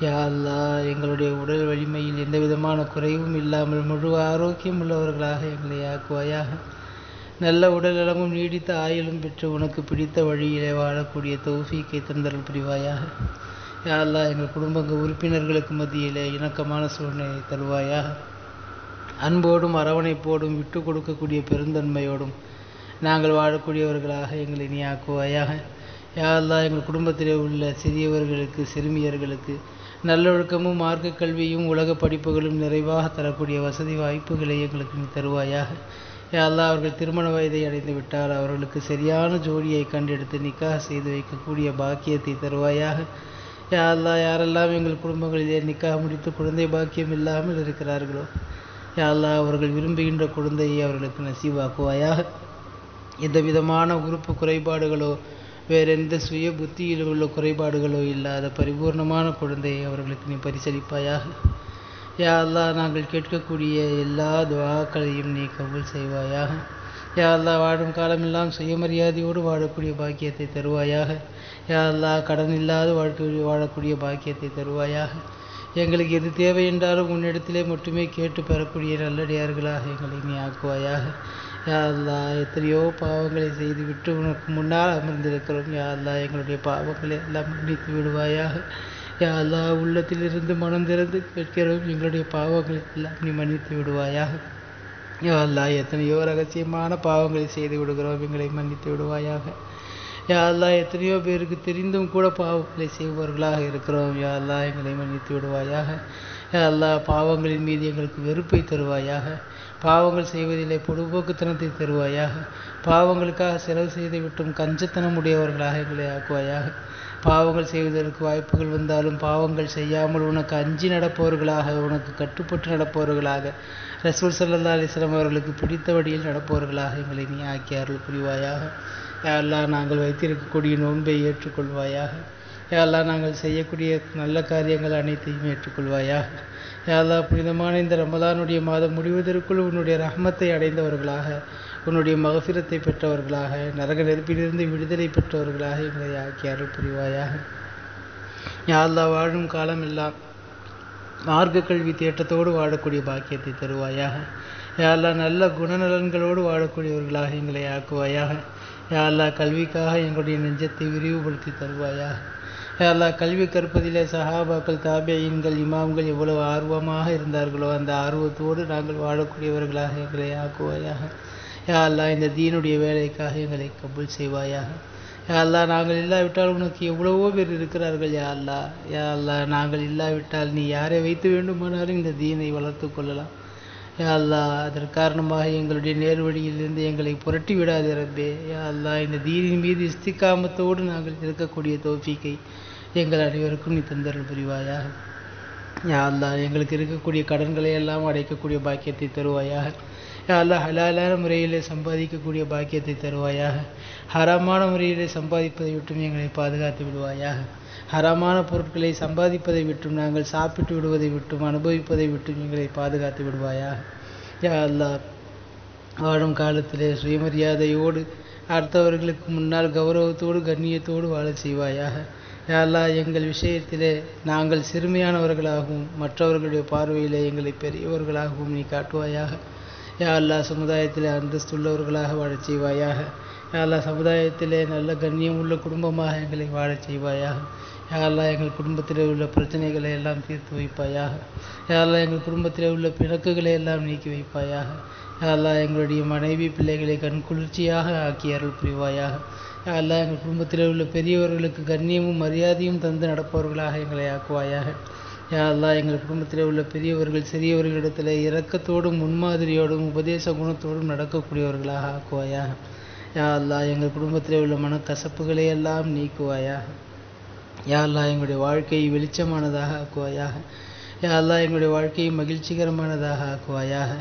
யா அல்லாஹ், எங்களுடைய உடல் வலிமையில் எந்த விதமான குறைவும் இல்லாமல் முழு ஆரோக்கியம் உள்ளவர்களாக எங்களை ஆக்குவாயாக. நல்ல உடல் நலமும் நீடித்த ஆயுளும் பெற்று உனக்கு பிடித்த வழியிலே வாழக்கூடிய தௌஃபீக்கை தந்தருள் புரிவாயாக. யா அல்லாஹ், எங்கள் குடும்ப உறுப்பினர்களுக்கு மத்தியிலே இணக்கமான சூழ்நிலை தருவாயாக. அன்போடும் அரவணைப்போடும் விட்டு கொடுக்கக்கூடிய பெருந்தன்மையோடும் நாங்கள் வாழக்கூடியவர்களாக எங்களை நீ ஆக்குவாயாக. யா அல்லாஹ், எங்கள் குடும்பத்திலே உள்ள சிறியவர்களுக்கு சிறுமியர்களுக்கு நல்லொழுக்கமும் மார்க்க கல்வியும் உலக படிப்புகளும் நிறைவாக தரக்கூடிய வசதி வாய்ப்புகளை எங்களுக்கு நீ தருவாயாக. யா அல்லாஹ், அவர்கள் திருமண வயதை அடைந்து விட்டால் அவர்களுக்கு சரியான ஜோடியை கண்டெடுத்து நிக்காஹ் செய்து வைக்கக்கூடிய பாக்கியத்தை தருவாயாக. யா அல்லாஹ், யாரெல்லாம் எங்கள் குடும்பங்களிலே நிக்காஹ் முடித்து குழந்தை பாக்கியம் இல்லாமல் இருக்கிறார்களோ யா அல்லாஹ், அவர்கள் விரும்புகின்ற குழந்தையை அவர்களுக்கு நசீவாக்குவாயாக. எந்த விதமான உறுப்பு குறைபாடுகளோ வேறெந்த சுய புத்தியில் உள்ள குறைபாடுகளோ இல்லாத பரிபூர்ணமான குழந்தையை அவர்களுக்கு நீ பரிசளிப்பாயாக. யா அல்லாஹ், நாங்கள் கேட்கக்கூடிய எல்லா துஆக்களையும் நீ கபூல் செய்வாயாக. யா அல்லாஹ், வாழும் காலமெல்லாம் சுயமரியாதையோடு வாழக்கூடிய பாக்கியத்தை தருவாயாக. யா அல்லாஹ், கடன் இல்லாத வாழக்கூடிய பாக்கியத்தை தருவாயாக. எங்களுக்கு எது தேவை என்றாலும் உன்னிடத்திலே மட்டுமே கேட்டு பெறக்கூடிய நல்லடியார்களாக எங்களை நீ ஆக்குவாயாக. யா அல்லாஹ், எத்தனையோ பாவங்களை செய்துவிட்டு உனக்கு முன்னால் அமர்ந்திருக்கிறோம். யா அல்லாஹ், எங்களுடைய பாவங்களை எல்லாம் மன்னித்து விடுவாயாக. யா அல்லாஹ், உள்ளத்திலிருந்து மனம் திறந்து கேட்கிறோம், எங்களுடைய பாவங்களை எல்லாம் நீ மன்னித்து விடுவாயாக. யா அல்லாஹ், எத்தனையோ ரகசியமான பாவங்களை செய்து விடுகிறோம், எங்களை மன்னித்து விடுவாயாக. யா அல்லாஹ், எத்தனையோ பேருக்கு தெரிந்தும் கூட பாவங்களை செய்பவர்களாக இருக்கிறோம். யா அல்லாஹ், எங்களை மன்னித்து விடுவாயாக. யா அல்லாஹ், பாவங்களின் மீது எங்களுக்கு வெறுப்பை தருவாயாக. பாவங்கள் செய்வதிலே பொடுபோக்குத்தனத்தை தருவாயாக. பாவங்களுக்காக செலவு செய்து விட்டும் கஞ்சத்தனம் உடையவர்களாக எங்களை ஆக்குவாயாக. பாவங்கள் செய்வதற்கு வாய்ப்புகள் வந்தாலும் பாவங்கள் செய்யாமல் உனக்கு அஞ்சி நடப்பவர்களாக, உனக்கு கட்டுப்பட்டு நடப்பவர்களாக, ரசூல் ஸல்லல்லாஹு அலைஹி வஸல்லம் அவர்களுக்கு பிடித்த வழியில் நடப்பவர்களாக எங்களை நீ ஆக்கி அருள் புரிவாயாக. யா அல்லாஹ், நாங்கள் வைத்திருக்கக்கூடிய நோன்பை ஏற்றுக்கொள்வாயாக. யா அல்லாஹ், நாங்கள் செய்யக்கூடிய நல்ல காரியங்கள் அனைத்தையும் ஏற்றுக்கொள்வாயாக. யா அல்லாஹ், புனிதமான இந்த ரமலானுடைய மாதம் முடிவதற்குள் உன்னுடைய ரஹ்மத்தை அடைந்தவர்களாக, உன்னுடைய மகஃபிரத்தை பெற்றவர்களாக, நரக நெருப்பிலிருந்து விடுதலை பெற்றவர்களாக எங்களை ஆக்கி அருள் புரிவாயாக. யா அல்லாஹ், வாழும் காலம் எல்லாம் மார்க்க கல்வி தேட்டத்தோடு வாழக்கூடிய பாக்கியத்தை தருவாயாக. யா அல்லாஹ், நல்ல குணநலன்களோடு வாழக்கூடியவர்களாக எங்களை ஆக்குவாயாக. யா அல்லாஹ், கல்விக்காக எங்களுடைய நெஞ்சத்தை விரிவுபடுத்தி தருவாயாக. யா அல்லாஹ், கல்வி கற்பதிலே சஹாபாக்கள் தாபியீன்கள் இமாம்கள் எவ்வளவு ஆர்வமாக இருந்தார்களோ அந்த ஆர்வத்தோடு நாங்கள் வாழக்கூடியவர்களாக எங்களை ஆக்குவாயாக. யா அல்லாஹ், இந்த தீனுடைய வேலைக்காக எங்களை கபூல் செய்வாயாக. யா அல்லாஹ், நாங்கள் இல்லாவிட்டால் உனக்கு எவ்வளவோ பேர் இருக்கிறார்கள். யா அல்லாஹ், யா அல்லாஹ், நாங்கள் இல்லாவிட்டால் நீ யாரை வைத்து வேண்டுமானாலும் இந்த தீனை வளர்த்து கொள்ளலாம். யா அல்லாஹ் அதற்கு காரணமாக எங்களுடைய நேர்வழியிலிருந்து எங்களை புரட்டி விடாதே ரப்பே. யா அல்லாஹ் இந்த தீனின் மீது இஸ்திகாமத்தோடு நாங்கள் இருக்கக்கூடிய தௌஃபீக்கை எங்கள் அனைவருக்கும் நீ தந்தருள் புரிவாயாக. யா அல்லாஹ் எங்களுக்கு இருக்கக்கூடிய கடன்களை எல்லாம் அடைக்கக்கூடிய பாக்கியத்தை தருவாயாக. யா அல்லாஹ் ஹலாலான முறையிலே சம்பாதிக்கக்கூடிய பாக்கியத்தை தருவாயாக. ஹராமான முறையிலே சம்பாதிப்பதை விட்டும் எங்களை பாதுகாத்து விடுவாயாக. ஹராமான பொருட்களை சம்பாதிப்பதை விட்டும் நாங்கள் சாப்பிட்டு விடுவதை விட்டும் அனுபவிப்பதை விட்டும் எங்களை பாதுகாத்து விடுவாயாக. யா அல்லாஹ் வாழும் காலத்திலே சுயமரியாதையோடு அடுத்தவர்களுக்கு முன்னால் கௌரவத்தோடு கண்ணியத்தோடு வாழச் செய்வாயாக. யா அல்லாஹ் எங்கள் விஷயத்திலே நாங்கள் சிறுமையானவர்களாகவும் மற்றவர்களுடைய பார்வையிலே எங்களை பெரியவர்களாகவும் நீ காட்டுவாயாக. யா அல்லாஹ் சமுதாயத்திலே அந்தஸ்துள்ளவர்களாக வாழச் செய்வாயாக. யா அல்லாஹ் சமுதாயத்திலே நல்ல கண்ணியம் உள்ள குடும்பமாக எங்களை வாழச் செய்வாயாக. யா அல்லாஹ் எங்கள் குடும்பத்திலே உள்ள பிரச்சனைகளை எல்லாம் தீர்த்து வைப்பாயாக. யா அல்லாஹ் எங்கள் குடும்பத்திலே உள்ள பிணக்குகளை எல்லாம் நீக்கி வைப்பாயாக. யா அல்லாஹ் எங்களுடைய மனைவி பிள்ளைகளை கண்குளிர்ச்சியாக ஆக்கி அருள் புரிவாயாக. யா அல்லாஹ் எங்கள் குடும்பத்திலே உள்ள பெரியவர்களுக்கு கண்ணியமும் மரியாதையும் தந்து நடப்பவர்களாக எங்களை ஆக்குவாயாக. யா அல்லாஹ் எங்கள் குடும்பத்திலே உள்ள பெரியவர்கள் சிறியவர்களிடத்தில் இரக்கத்தோடும் முன்மாதிரியோடும் உபதேச குணத்தோடும் நடக்கக்கூடியவர்களாக ஆக்குவாயாக. யா அல்லாஹ் எங்கள் குடும்பத்திலே உள்ள மனக்கசப்புகளை எல்லாம் நீக்குவாயாக. யா அல்லாஹ் எங்களுடைய வாழ்க்கையை வெளிச்சமானதாக ஆக்குவாயாக. யா அல்லாஹ் எங்களுடைய வாழ்க்கையை மகிழ்ச்சிகரமானதாக ஆக்குவாயாக.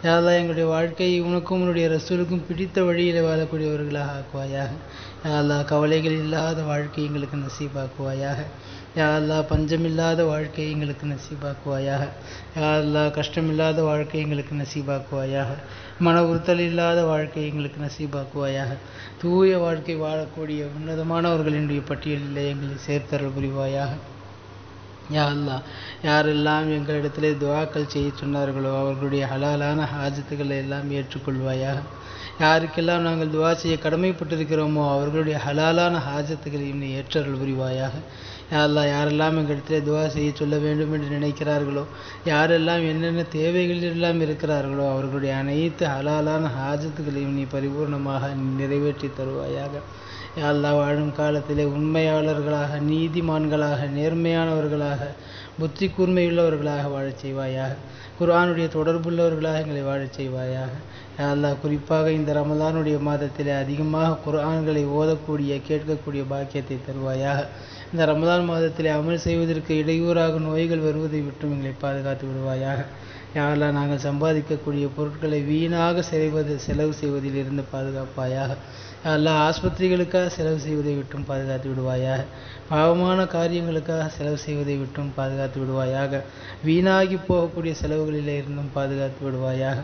யா அல்லாஹ் எங்களுடைய வாழ்க்கையை உனக்கும் உன்னுடைய ரசூலுக்கும் பிடித்த வழியில் வாழக்கூடியவர்களாக ஆக்குவாயாக. யா அல்லாஹ் கவலைகள் இல்லாத வாழ்க்கை எங்களுக்கு நசீபாக்குவாயாக. யா அல்லாஹ் பஞ்சமில்லாத வாழ்க்கையை எங்களுக்கு நசீபாக்குவாயாக. யா அல்லாஹ் கஷ்டமில்லாத வாழ்க்கை எங்களுக்கு நசீபாக்குவாயாக. மன உறுத்தல் இல்லாத வாழ்க்கை எங்களுக்கு நசீபாக்குவாயாக. தூய வாழ்க்கை வாழக்கூடிய உன்னதமானவர்களினுடைய பட்டியலில் எங்களை சேர்த்தருள் புரிவாயாக. யா அல்லாஹ் யாரெல்லாம் எங்களிடத்திலே துஆக்கள் செய்ய சொன்னார்களோ அவர்களுடைய ஹலாலான ஹாஜத்துக்களை எல்லாம் ஏற்றுக்கொள்வாயாக. யாருக்கெல்லாம் நாங்கள் துஆ செய்ய கடமைப்பட்டிருக்கிறோமோ அவர்களுடைய ஹலாலான ஹாஜத்துக்களையும் நீ ஏற்றருள் புரிவாயாக. யா அல்லாஹ் யாரெல்லாம் எங்களிடத்திலே துஆ செய்ய சொல்ல வேண்டும் என்று நினைக்கிறார்களோ யாரெல்லாம் என்னென்ன தேவைகள் எல்லாம் இருக்கிறார்களோ அவர்களுடைய அனைத்து ஹலாலான ஹாஜத்துக்களையும் நீ பரிபூர்ணமாக நிறைவேற்றி தருவாயாக. யா அல்லாஹ் வாழும் காலத்திலே உண்மையாளர்களாக நீதிமான்களாக நேர்மையானவர்களாக புத்தி கூர்மையுள்ளவர்களாக வாழச் செய்வாயாக. குர்ஆனுடைய தொடர்புள்ளவர்களாக எங்களை வாழச் செய்வாயாக. யா அல்லாஹ் குறிப்பாக இந்த ரமலானுடைய மாதத்திலே அதிகமாக குர்ஆன்களை ஓதக்கூடிய கேட்கக்கூடிய பாக்கியத்தை தருவாயாக. இந்த ரமலான் மாதத்திலே அமல் செய்வதற்கு இடையூறாக நோய்கள் வருவதை விட்டும் எங்களை பாதுகாத்து விடுவாயாக. யா அல்லாஹ் நாங்கள் சம்பாதிக்கக்கூடிய பொருட்களை வீணாக செலவு செய்வதில் இருந்து பாதுகாப்பாயாக. யா அல்லாஹ் ஆஸ்பத்திரிகளுக்காக செலவு செய்வதை விட்டும் பாதுகாத்து விடுவாயாக. பாவமான காரியங்களுக்காக செலவு செய்வதை விட்டும் பாதுகாத்து விடுவாயாக. வீணாகி போகக்கூடிய செலவுகளில் இருந்தும் பாதுகாத்து விடுவாயாக.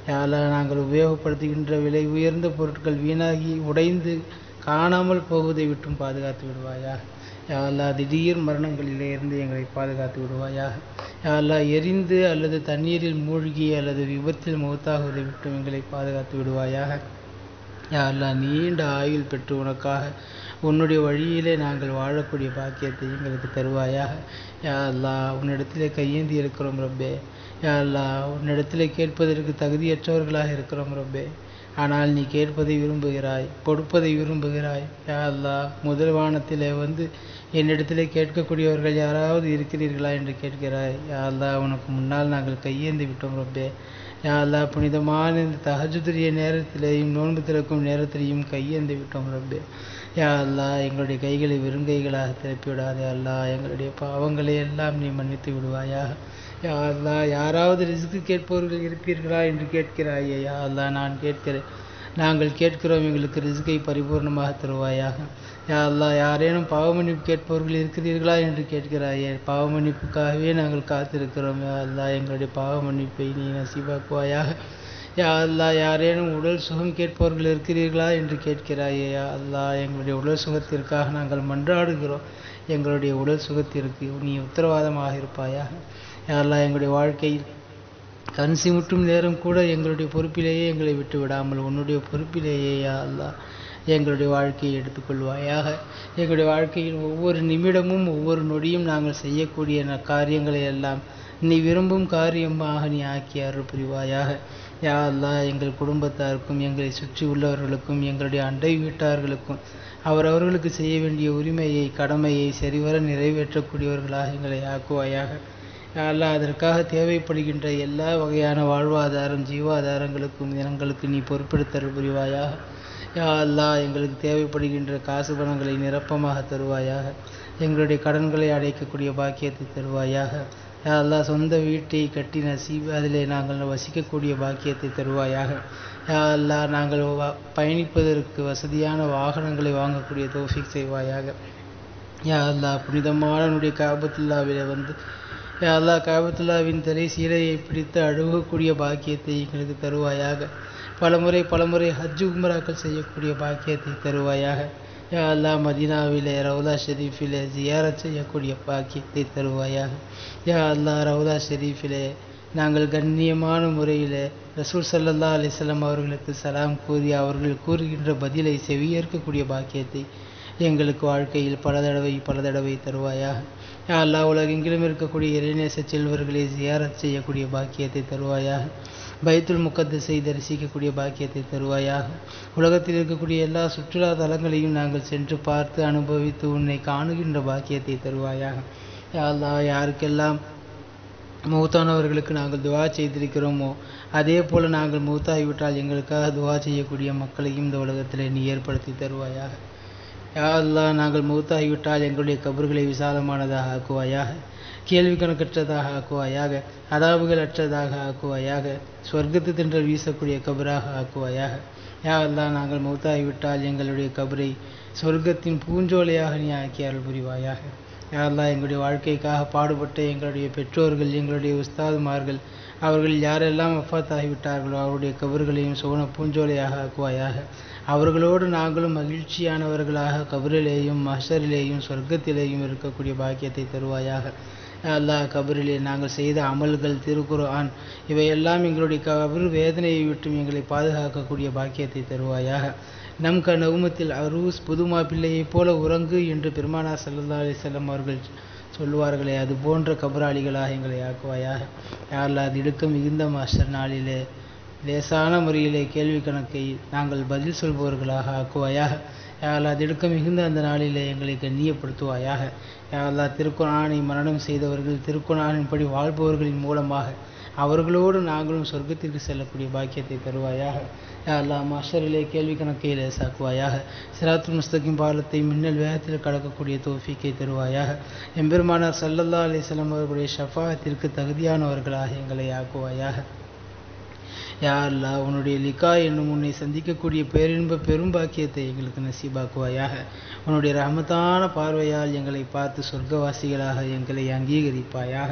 யா அல்லாஹ் நாங்கள் உபயோகப்படுத்துகின்ற விலை உயர்ந்த பொருட்கள் வீணாகி உடைந்து காணாமல் போவதை விட்டும் பாதுகாத்து விடுவாயாக. யா அல்லாஹ் திடீர் மரணங்களிலே இருந்து எங்களை பாதுகாத்து விடுவாயாக. யா அல்லாஹ் எரிந்து அல்லது தண்ணீரில் மூழ்கி அல்லது விபத்தில் மௌத்தாகுவதை விட்டும் எங்களை பாதுகாத்து விடுவாயாக. யா அல்லாஹ் நீண்ட ஆயுள் பெற்று உனக்காக உன்னுடைய வழியிலே நாங்கள் வாழக்கூடிய பாக்கியத்தை எங்களுக்கு தருவாயாக. யா அல்லாஹ் உன்னிடத்திலே கையேந்தி இருக்கிறோம் ரப்பே. யா அல்லாஹ் உன்னிடத்திலே கேட்பதற்கு தகுதியற்றவர்களாக இருக்கிறோம் ரப்பே. ஆனால் நீ கேட்பதை விரும்புகிறாய், கொடுப்பதை விரும்புகிறாய். யா அல்லாஹ் முதல் வானத்திலே என்னிடத்திலே கேட்கக்கூடியவர்கள் யாராவது இருக்கிறீர்களா என்று கேட்கிறாய். யா அல்லாஹ் உனக்கு முன்னால் நாங்கள் கையேந்தி விட்டோம் ரப்பே. யா அல்லாஹ் புனிதமான இந்த தஹஜ்ஜுடைய நேரத்திலேயும் நோன்பு திறக்கும் நேரத்திலேயும் கையேந்தி விட்டோம் ரப்பே. யா அல்லாஹ் எங்களுடைய கைகளை வெறுங்கைகளாக திருப்பி விடாதே. அல்லாஹ் எங்களுடைய பாவங்களை எல்லாம் நீ மன்னித்து விடுவாயாக. யா அல்லாஹ் யாராவது ரிஸ்க்கு கேட்பவர்கள் இருப்பீர்களா என்று கேட்கிறாயே. யா அல்லாஹ் நாங்கள் கேட்கிறோம், எங்களுக்கு ரிஸ்கை பரிபூர்ணமாக தருவாயாக. யா அல்லாஹ் யாரேனும் பாவமன்னிப்பு கேட்பவர்கள் இருக்கிறீர்களா என்று கேட்கிறாயே. பாவமன்னிப்புக்காகவே நாங்கள் காத்திருக்கிறோம். யா அல்லாஹ் எங்களுடைய பாவமன்னிப்பை நீ நசீபாக்குவாயாக. யா அல்லாஹ் யாரேனும் உடல் சுகம் கேட்பவர்கள் இருக்கிறீர்களா என்று கேட்கிறாயே. யா அல்லாஹ் எங்களுடைய உடல் சுகத்திற்காக நாங்கள் மன்றாடுகிறோம். எங்களுடைய உடல் சுகத்திற்கு நீ உத்தரவாதமாக இருப்பாயாக. யா அல்லாஹ் எங்களுடைய வாழ்க்கையில் கண் சிமிட்டும் நேரம் கூட எங்களுடைய பொறுப்பிலேயே எங்களை விட்டு விடாமல் உன்னுடைய பொறுப்பிலேயே யா அல்லாஹ் எங்களுடைய வாழ்க்கையை எடுத்துக்கொள்வாயாக. எங்களுடைய வாழ்க்கையில் ஒவ்வொரு நிமிடமும் ஒவ்வொரு நொடியும் நாங்கள் செய்யக்கூடிய காரியங்களை எல்லாம் நீ விரும்பும் காரியமாக நீ ஆக்கி அருள் புரிவாயாக. யா அல்லாஹ் எங்கள் குடும்பத்தாருக்கும் எங்களை சுற்றி உள்ளவர்களுக்கும் எங்களுடைய அண்டை வீட்டார்களுக்கும் அவரவர்களுக்கு செய்ய வேண்டிய உரிமையை கடமையை சரிவர நிறைவேற்றக்கூடியவர்களாக எங்களை ஆக்குவாயாக. அல்லா அதற்காக தேவைப்படுகின்ற எல்லா வகையான வாழ்வாதாரம் ஜீவாதாரங்களுக்கும் இனங்களுக்கு நீ பொறுப்பெடுத்தல் புரிவாயாக. யா அல்லா எங்களுக்கு தேவைப்படுகின்ற காசு பணங்களை நிரப்பமாக தருவாயாக. எங்களுடைய கடன்களை அடைக்கக்கூடிய பாக்கியத்தை தருவாயாக. யா அல்லா சொந்த வீட்டை கட்டி நசீப் அதிலே நாங்கள் வசிக்கக்கூடிய பாக்கியத்தை தருவாயாக. யா அல்லா நாங்கள் பயணிப்பதற்கு வசதியான வாகனங்களை வாங்கக்கூடிய தௌஃபீக் செய்வாயாக. யா அல்லா புனிதமான நம்முடைய காபத்துல்லாவிலே வந்து யா அல்லா காபத்துல்லாவின் தலை சீலையை பிடித்து அழுகக்கூடிய பாக்கியத்தை எங்களுக்கு தருவாயாக. பலமுறை ஹஜ் உம்ராக்கள் செய்யக்கூடிய பாக்கியத்தை தருவாயாக. யா அல்லா மதீனாவிலே ரவுலா ஷெரீஃபிலே ஜியாரத் செய்யக்கூடிய பாக்கியத்தை தருவாயாக. யா அல்லா ரவுலா ஷெரீஃபிலே நாங்கள் கண்ணியமான முறையில் ரசூல் ஸல்லல்லாஹு அலைஹி வஸல்லம் அவர்களுக்கு சலாம் கூறி அவர்கள் கூறுகின்ற பதிலை செவியேற்கக்கூடிய பாக்கியத்தை எங்களுக்கு வாழ்க்கையில் பல தடவை தருவாயாக. யா அல்லா உலகெங்கிலும் இருக்கக்கூடிய இறைநேச செல்வர்களை ஜியாரத் செய்யக்கூடிய பாக்கியத்தை தருவாயாக. பைத்துல் முகத்தஸை தரிசிக்கக்கூடிய பாக்கியத்தை தருவாயாக. உலகத்தில் இருக்கக்கூடிய எல்லா சுற்றுலா தலங்களையும் நாங்கள் சென்று பார்த்து அனுபவித்து உன்னை காணுகின்ற பாக்கியத்தை தருவாயாக. யா அல்லா யாருக்கெல்லாம் மௌத்தானவர்களுக்கு நாங்கள் துவா செய்திருக்கிறோமோ அதே போல் நாங்கள் மௌத்தாகிவிட்டால் எங்களுக்காக துவா செய்யக்கூடிய மக்களையும் இந்த உலகத்தில் நீ ஏற்படுத்தி தருவாயாக. யா அல்லா நாங்கள் மௌத்தாகிவிட்டால் எங்களுடைய கபர்களை விசாலமானதாக ஆக்குவாயாக. கேள்வி கணக்கற்றதாக ஆக்குவாயாக. அதாபுகள் அற்றதாக ஆக்குவாயாக. சொர்க்கத்து தின்றல் வீசக்கூடிய கபராக ஆக்குவாயாக. யா அல்லா நாங்கள் மௌத்தாகிவிட்டால் எங்களுடைய கபரை சொர்க்கத்தின் பூஞ்சோலையாக நீ ஆக்கி அருள் புரிவாயாக. யா அல்லா எங்களுடைய வாழ்க்கைக்காக பாடுபட்ட எங்களுடைய பெற்றோர்கள் எங்களுடைய உஸ்தாதுமார்கள் அவர்கள் யாரெல்லாம் வஃபாத் ஆகிவிட்டார்களோ அவருடைய கபர்களையும் சுவன பூஞ்சோலையாக ஆக்குவாயாக. அவர்களோடு நாங்களும் மகிழ்ச்சியானவர்களாக கபரிலேயும் மஹ்ஷரிலேயும் சொர்க்கத்திலேயும் இருக்கக்கூடிய பாக்கியத்தை தருவாயாக. அல்லாஹ் கபரிலே நாங்கள் செய்த அமல்கள் திருக்குர்ஆன் இவையெல்லாம் எங்களுடைய கபர் வேதனையை விட்டும் எங்களை பாதுகாக்கக்கூடிய பாக்கியத்தை தருவாயாக. நம் நவுமத்தில் அரூஸ் புதுமா பிள்ளையைப் போல உறங்கு என்று பெருமானார் ஸல்லல்லாஹு அலைஹி வஸல்லம் அவர்கள் சொல்லுவார்களே அது போன்ற கபராளிகளாக எங்களை ஆக்குவாயாக. யாரெல்லாம் அது இடுக்க மிகுந்த மாஸ்டர் நாளிலே லேசான முறையிலே கேள்வி கணக்கை நாங்கள் பதில் சொல்பவர்களாக ஆக்குவாயாக. யாரெல்லாம் அது இடுக்க மிகுந்த அந்த நாளிலே எங்களை கண்ணியப்படுத்துவாயாக. யாரெல்லாம் திருக்குர்ஆனை மரணம் செய்தவர்கள் திருக்குர்ஆனின்படி வாழ்பவர்களின் மூலமாக அவர்களோடு நாங்களும் சொர்க்கத்திற்கு செல்லக்கூடிய பாக்கியத்தை தருவாயாக. யா அல்லாஹ் மாஷரிலே கேள்வி கணக்கை லேசாக்குவாயாக. சிராத்துல் முஸ்தகீம் பாலத்தை மின்னல் வேகத்தில் கடக்கக்கூடிய தௌஃபீக்கை தருவாயாக. எம்பெருமானார் ஸல்லல்லாஹு அலைஹி வஸல்லம் அவர்களுடைய ஷஃபாஅத்திற்கு தகுதியானவர்களாக எங்களை ஆக்குவாயாக. யா அல்லாஹ் உன்னுடைய லிகா என்னும் உன்னை சந்திக்கக்கூடிய பேரின்ப பெரும் பாக்கியத்தை எங்களுக்கு நசீபாக்குவாயாக. உன்னுடைய ரஹமத்தான பார்வையால் எங்களை பார்த்து சொர்க்கவாசிகளாக எங்களை அங்கீகரிப்பாயாக.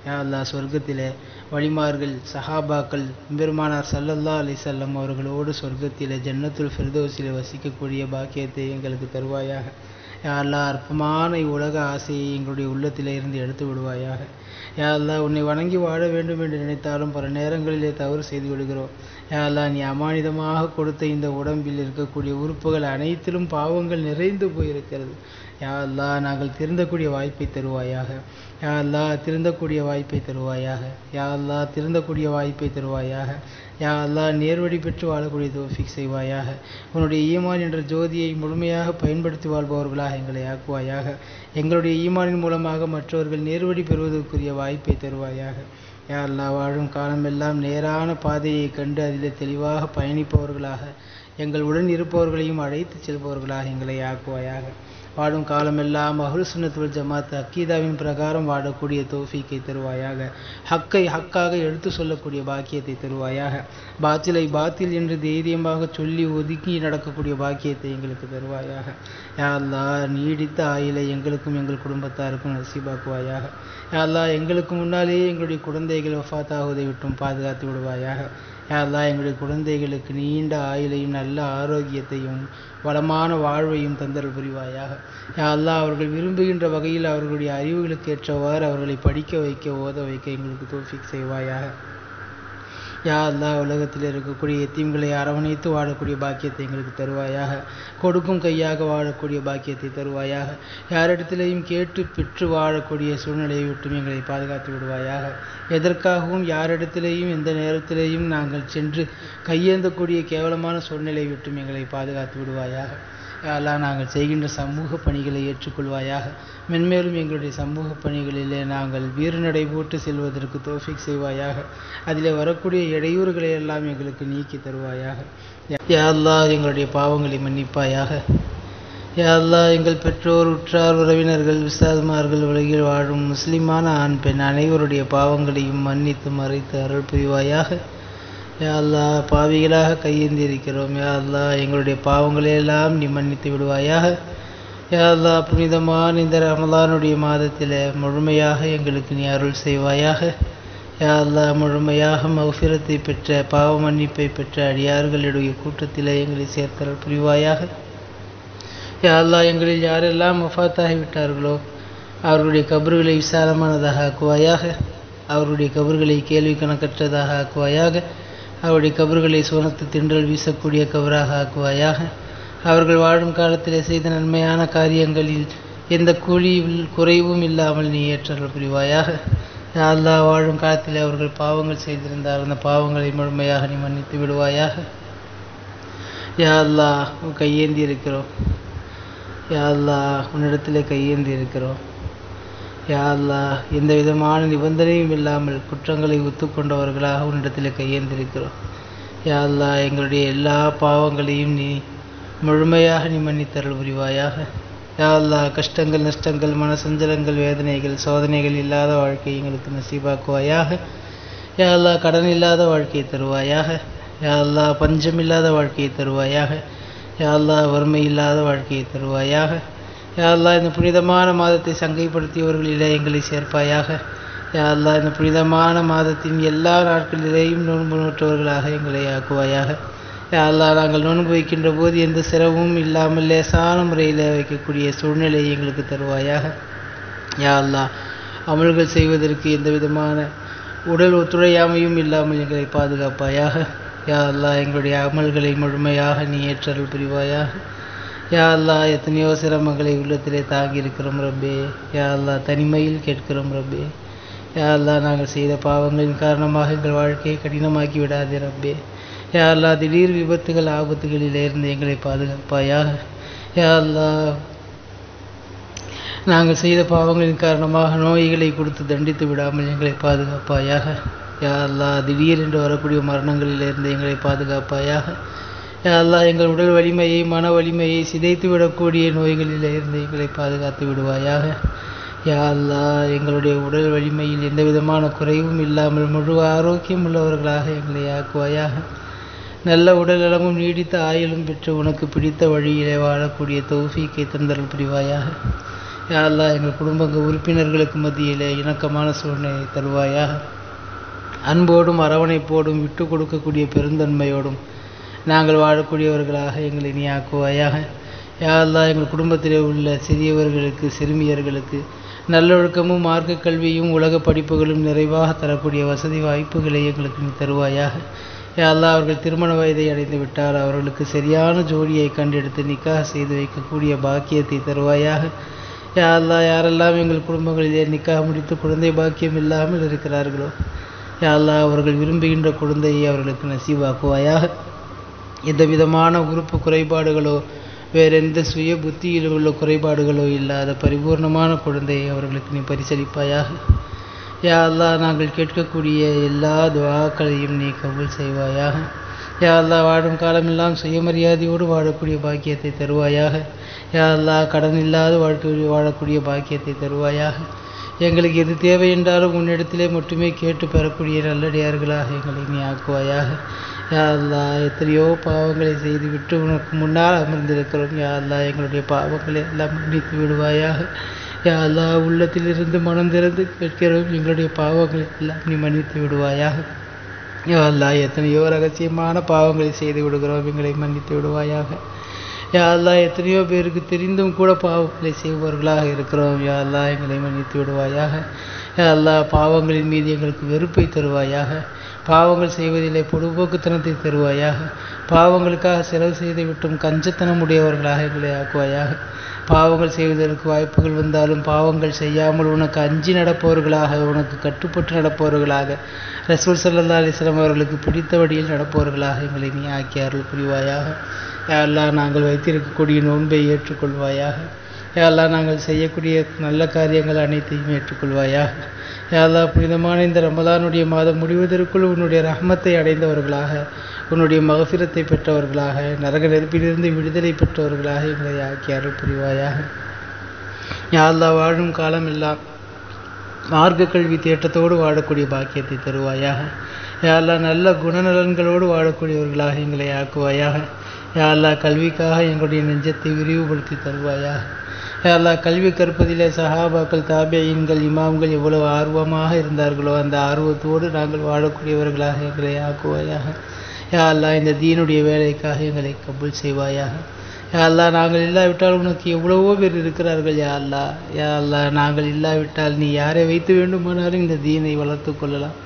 யா அல்லாஹ் சொர்க்கத்திலே வலிமார்கள் சஹாபாக்கள் பெருமானார் ஸல்லல்லாஹு அலைஹி வஸல்லம் அவர்களோடு சொர்க்கத்திலே ஜன்னத்துல் ஃபிர்தௌஸிலே வசிக்கக்கூடிய பாக்கியத்தை எங்களுக்கு தருவாயாக. யா அல்லாஹ் அற்பமான உலக ஆசையை எங்களுடைய உள்ளத்திலே இருந்து எடுத்து விடுவாயாக. யா அல்லாஹ் உன்னை வணங்கி வாழ வேண்டும் என்று நினைத்தாலும் பல நேரங்களிலே தவறு செய்து விடுகிறோம். யா அல்லாஹ் நீ அமானிதமாக கொடுத்த இந்த உடம்பில் இருக்கக்கூடிய உறுப்புகள் அனைத்திலும் பாவங்கள் நிறைந்து போயிருக்கிறது. யா அல்லாஹ் நாங்கள் திருந்தக்கூடிய வாய்ப்பை தருவாயாக. யா அல்லாஹ் திருந்தக்கூடிய வாய்ப்பை தருவாயாக. யா அல்லாஹ் திருந்தக்கூடிய வாய்ப்பை தருவாயாக. யா அல்லாஹ் நேர்வழி பெற்று வாழக்கூடிய தௌஃபீக் செய்வாயாக. உன்னுடைய ஈமான் என்ற ஜோதியை முழுமையாக பயன்படுத்தி வாழ்பவர்களாக எங்களை ஆக்குவாயாக. எங்களுடைய ஈமானின் மூலமாக மற்றவர்கள் நேர்வழி பெறுவதற்குரிய வாய்ப்பை தருவாயாக. யா அல்லாஹ் வாழும் காலமெல்லாம் நேரான பாதையை கண்டு அதில் தெளிவாக பயணிப்பவர்களாக எங்கள் உடன் இருப்பவர்களையும் அழைத்து செல்பவர்களாக எங்களை ஆக்குவாயாக. வாழும் காலமெல்லாம் அஹ்லுஸ் சுன்னத் வல் ஜமாத் அக்கீதாவின் பிரகாரம் வாழக்கூடிய தௌஃபீக்கை தருவாயாக. ஹக்கை ஹக்காக எடுத்து சொல்லக்கூடிய பாக்கியத்தை தருவாயாக. பாத்திலை பாத்தில் என்று தைரியமாக சொல்லி ஒதுக்கி நடக்கக்கூடிய பாக்கியத்தை எங்களுக்கு தருவாயாக. யா அல்லாஹ் நீடித்த ஆயிலை எங்களுக்கும் எங்கள் குடும்பத்தாருக்கும் நசீபாக்குவாயாக. யா அல்லாஹ் எங்களுக்கு முன்னாலேயே எங்களுடைய குழந்தைகள் வஃபாத்தாகுவதை விட்டும் பாதுகாத்து விடுவாயாக. யா அல்லாஹ் எங்களுடைய குழந்தைகளுக்கு நீண்ட ஆயுளையும் நல்ல ஆரோக்கியத்தையும் வளமான வாழ்வையும் தந்தல் புரிவாயாக. யா அல்லாஹ் அவர்கள் விரும்புகின்ற வகையில் அவர்களுடைய அறிவுகளுக்கு ஏற்றவாறு அவர்களை படிக்க வைக்க ஓத வைக்க எங்களுக்கு தௌஃபீக் செய்வாயாக. யா அல்லாஹ் உலகத்தில் இருக்கக்கூடிய எத்தீம்களை அரவணைத்து வாழக்கூடிய பாக்கியத்தை எங்களுக்கு தருவாயாக. கொடுக்கும் கையாக வாழக்கூடிய பாக்கியத்தை தருவாயாக. யாரிடத்திலையும் கேட்டு பெற்று வாழக்கூடிய சூழ்நிலையை விட்டும் எங்களை பாதுகாத்து விடுவாயாக. எதற்காகவும் யாரிடத்திலேயும் எந்த நேரத்திலேயும் நாங்கள் சென்று கையேந்தக்கூடிய கேவலமான சூழ்நிலையை விட்டும் எங்களை பாதுகாத்து விடுவாயாக. யா அல்லாஹ் நாங்கள் செய்கின்ற சமூக பணிகளை ஏற்றுக்கொள்வாயாக. மென்மேலும் எங்களுடைய சமூக பணிகளிலே நாங்கள் வீறுநடை போட்டு செல்வதற்கு தௌஃபீக் செய்வாயாக. அதிலே வரக்கூடிய இடையூறுகளை எல்லாம் எங்களுக்கு நீக்கி தருவாயாக. யா அல்லாஹ் எங்களுடைய பாவங்களை மன்னிப்பாயாக. யா அல்லாஹ் எங்கள் பெற்றோர், உற்றார், உறவினர்கள், உஸ்தாதுமார்கள், உலகில் வாழும் முஸ்லிமான ஆண் பெண் அனைவருடைய பாவங்களையும் மன்னித்து மறைத்து அருள் புரிவாயாக. யா அல்லாஹ் பாவிகளாக கையேந்தி இருக்கிறோம். யா அல்லாஹ் எங்களுடைய பாவங்களை எல்லாம் நீ மன்னித்து விடுவாயாக. யா அல்லாஹ் புனிதமான இந்த ரமலானுடைய மாதத்தில் முழுமையாக எங்களுக்கு நீ அருள் செய்வாயாக. யா அல்லாஹ் முழுமையாக மஃபிரத்தை பெற்ற பாவ மன்னிப்பை பெற்ற அடியார்களுடைய கூட்டத்தில் எங்களை சேர்த்தல் புரிவாயாக. யா அல்லாஹ் எங்களில் யாரெல்லாம் வஃபாத்தாகிவிட்டார்களோ அவர்களுடைய கபர்களை விசாலமானதாக ஆக்குவாயாக. அவருடைய கபர்களை கேள்வி கணக்கற்றதாக ஆக்குவாயாக. அவருடைய கபர்களை சுவனத்து திண்டல் வீசக்கூடிய கபராக ஆக்குவாயாக. அவர்கள் வாழும் காலத்தில் செய்த நன்மையான காரியங்களில் எந்த கூலியில் குறைவும் இல்லாமல் நீ ஏற்றல் புரிவாயாக. யா அல்லாஹ் வாழும் காலத்தில் அவர்கள் பாவங்கள் செய்திருந்தால் அந்த பாவங்களை முழுமையாக நீ மன்னித்து விடுவாயாக. யா அல்லாஹ் கையேந்தி இருக்கிறோம். யா அல்லாஹ் உன்னிடத்திலே கையேந்தி இருக்கிறோம். யா அல்லாஹ் எந்த விதமான நிபந்தனையும் இல்லாமல் குற்றங்களை ஒத்துக்கொண்டவர்களாக உன்னிடத்தில் கையேந்திருக்கிறோம். யா அல்லாஹ் எங்களுடைய எல்லா பாவங்களையும் நீ முழுமையாக நீ மன்னித்தருள் புரிவாயாக. யா அல்லாஹ் கஷ்டங்கள், நஷ்டங்கள், மனசஞ்சலங்கள், வேதனைகள், சோதனைகள் இல்லாத வாழ்க்கையை எங்களுக்கு நசீபாக்குவாயாக. யா அல்லாஹ் கடன் இல்லாத வாழ்க்கையை தருவாயாக. யா அல்லாஹ் பஞ்சம் இல்லாத வாழ்க்கையை தருவாயாக. யா அல்லாஹ் வறுமை இல்லாத வாழ்க்கையை தருவாயாக. யா அல்லாஹ் இந்த புனிதமான மாதத்தை சங்கைப்படுத்தியவர்களிலே எங்களை சேர்ப்பாயாக. யா அல்லாஹ் இந்த புனிதமான மாதத்தின் எல்லா நாட்களிலேயும் நோன்பு நோற்றவர்களாக எங்களை ஆக்குவாயாக. யா அல்லாஹ் நாங்கள் நோன்பு வைக்கின்ற போது எந்த சிரமமும் இல்லாமல் லேசான முறையில் வைக்கக்கூடிய சூழ்நிலையை எங்களுக்கு தருவாயாக. யா அல்லாஹ் அமல்கள் செய்வதற்கு எந்த விதமான உடல் ஒத்துழையாமையும் இல்லாமல் எங்களை பாதுகாப்பாயாக. யா அல்லாஹ் எங்களுடைய அமல்களை முழுமையாக நீ ஏற்றருள் புரிவாயாக. யா அல்லாஹ் எத்தனையோ சிரமங்களை உள்ளத்திலே தாங்கி இருக்கிறோம் ரப்பே. யா அல்லாஹ் தனிமையில் கேட்கிறோம் ரப்பே. யா அல்லாஹ் நாங்கள் செய்த பாவங்களின் காரணமாக எங்கள் வாழ்க்கையை கடினமாக்கி விடாதே ரப்பே. யா அல்லாஹ் திடீர் விபத்துகள், ஆபத்துகளிலிருந்து எங்களை பாதுகாப்பாயாக. யா அல்லாஹ் நாங்கள் செய்த பாவங்களின் காரணமாக நோய்களை கொடுத்து தண்டித்து விடாமல் எங்களை பாதுகாப்பாயாக. யா அல்லாஹ் திடீரென்று வரக்கூடிய மரணங்களிலிருந்து எங்களை பாதுகாப்பாயாக. யா அல்லாஹ் எங்கள் உடல் வலிமையை, மன வலிமையை சிதைத்து விடக்கூடிய நோய்களிலிருந்து எங்களை பாதுகாத்து விடுவாயாக. யா அல்லாஹ் எங்களுடைய உடல் வலிமையில் எந்த விதமான குறைவும் இல்லாமல் முழு ஆரோக்கியம் உள்ளவர்களாக எங்களை ஆக்குவாயாக. நல்ல உடல் நலமும் நீடித்த ஆயுளும் பெற்று உனக்கு பிடித்த வழியிலே வாழக்கூடிய தௌஃபீக்கை தந்தருள் புரிவாயாக. யா அல்லாஹ் எங்கள் குடும்ப உறுப்பினர்களுக்கு மத்தியிலே இணக்கமான சூழ்நிலை தருவாயாக. அன்போடும் அரவணைப்போடும் விட்டு கொடுக்கக்கூடிய பெருந்தன்மையோடும் நாங்கள் வாழக்கூடியவர்களாக எங்களை நீ ஆக்குவாயாக. யா அல்லாஹ் எங்கள் குடும்பத்திலே உள்ள சிறியவர்களுக்கு, சிறுமியர்களுக்கு நல்லொழுக்கமும் மார்க்க கல்வியும் உலக படிப்புகளும் நிறைவாக தரக்கூடிய வசதி வாய்ப்புகளை எங்களுக்கு நீ தருவாயாக. யா அல்லாஹ் அவர்கள் திருமண வயதை அடைந்து விட்டால் அவர்களுக்கு சரியான ஜோடியை கண்டெடுத்து நிக்காஹ் செய்து வைக்கக்கூடிய பாக்கியத்தை தருவாயாக. யா அல்லாஹ் யாரெல்லாம் எங்கள் குடும்பங்களிலே நிக்காஹ் முடித்து குழந்தை பாக்கியம் இல்லாமல் இருக்கிறார்களோ யா அல்லாஹ் அவர்கள் விரும்புகின்ற குழந்தையை அவர்களுக்கு நசீவாக்குவாயாக. எந்த விதமான உறுப்பு குறைபாடுகளோ வேறெந்த சுய புத்தியில் உள்ள குறைபாடுகளோ இல்லாத பரிபூர்ணமான குழந்தையை அவர்களுக்கு நீ பரிசளிப்பாயாக. யா அல்லாஹ் நாங்கள் கேட்கக்கூடிய எல்லா துஆக்களையும் நீ கபூல் செய்வாயாக. யா அல்லாஹ் வாழும் காலமெல்லாம் சுயமரியாதையோடு வாழக்கூடிய பாக்கியத்தை தருவாயாக. யா அல்லாஹ் கடன் இல்லாத வாழக்கூடிய பாக்கியத்தை தருவாயாக. எங்களுக்கு எது தேவை என்றாலும் உன்னிடத்திலே மட்டுமே கேட்டு பெறக்கூடிய நல்லடியார்களாக எங்களை நீ ஆக்குவாயாக. யா அல்லாஹ் எத்தனையோ பாவங்களை செய்துவிட்டு உனக்கு முன்னால் அமர்ந்திருக்கிறோம். யா அல்லாஹ் எங்களுடைய பாவங்களை எல்லாம் மன்னித்து விடுவாயாக. யா அல்லாஹ் உள்ளத்திலிருந்து மனம் திறந்து கேட்கிறோம், எங்களுடைய பாவங்களை எல்லாம் நீ மன்னித்து விடுவாயாக. யா அல்லாஹ் எத்தனையோ ரகசியமான பாவங்களை செய்து விடுகிறோம், எங்களை மன்னித்து விடுவாயாக. யா அல்லாஹ் எத்தனையோ பேருக்கு தெரிந்தும் கூட பாவங்களை செய்பவர்களாக இருக்கிறோம். யா அல்லாஹ் எங்களை மன்னித்து விடுவாயாக. யா அல்லாஹ் பாவங்களின் மீது எங்களுக்கு வெறுப்பை தருவாயாக. பாவங்கள் செய்வதிலே பொடுபோக்குத்தனத்தை தருவாயாக. பாவங்களுக்காக செலவு செய்து விட்டும் கஞ்சத்தனம் உடையவர்களாக எங்களை ஆக்குவாயாக. பாவங்கள் செய்வதற்கு வாய்ப்புகள் வந்தாலும் பாவங்கள் செய்யாமல் உனக்கு அஞ்சி நடப்பவர்களாக, உனக்கு கட்டுப்பட்டு நடப்பவர்களாக, ரசூல் ஸல்லல்லாஹு அலைஹி வஸல்லம் அவர்களுக்கு பிடித்த வழியில் நடப்பவர்களாக எங்களை நீ ஆக்கி அருள் புரிவாயாக. யா அல்லாஹ் நாங்கள் வைத்திருக்கக்கூடிய நோன்பை ஏற்றுக்கொள்வாயாக. யா அல்லாஹ் நாங்கள் செய்யக்கூடிய நல்ல காரியங்கள் அனைத்தையும் ஏற்றுக்கொள்வாயாக. யா அல்லாஹ் புனிதமான இந்த ரமலானுடைய மாதம் முடிவதற்குள் உன்னுடைய ரஹ்மத்தை அடைந்தவர்களாக, உன்னுடைய மகஃபிரத்தை பெற்றவர்களாக, நரக நெருப்பிலிருந்து விடுதலை பெற்றவர்களாக எங்களை ஆக்கி அருள் புரிவாயாக. யா அல்லாஹ் வாழும் காலம் எல்லாம் மார்க்க கல்வி தேட்டத்தோடு வாழக்கூடிய பாக்கியத்தை தருவாயாக. யா அல்லாஹ் நல்ல குணநலன்களோடு வாழக்கூடியவர்களாக எங்களை ஆக்குவாயாக. யா அல்லாஹ் கல்விக்காக எங்களுடைய நெஞ்சத்தை விரிவுபடுத்தி தருவாயாக. யா அல்லாஹ் கல்வி கற்பதிலே சஹாபாக்கள், தாபியீன்கள், இமாம்கள் எவ்வளவு ஆர்வமாக இருந்தார்களோ அந்த ஆர்வத்தோடு நாங்கள் வாழக்கூடியவர்களாக எங்களை ஆக்குவாயாக. யா அல்லாஹ் இந்த தீனுடைய வேலைக்காக எங்களை கபூல் செய்வாயாக. யா அல்லாஹ் நாங்கள் இல்லாவிட்டால் உனக்கு எவ்வளவோ பேர் இருக்கிறார்கள். யா அல்லாஹ், யா அல்லாஹ் நாங்கள் இல்லாவிட்டால் நீ யாரை வைத்து வேண்டுமானாலும் இந்த தீனை வளர்த்து கொள்ளலாம்.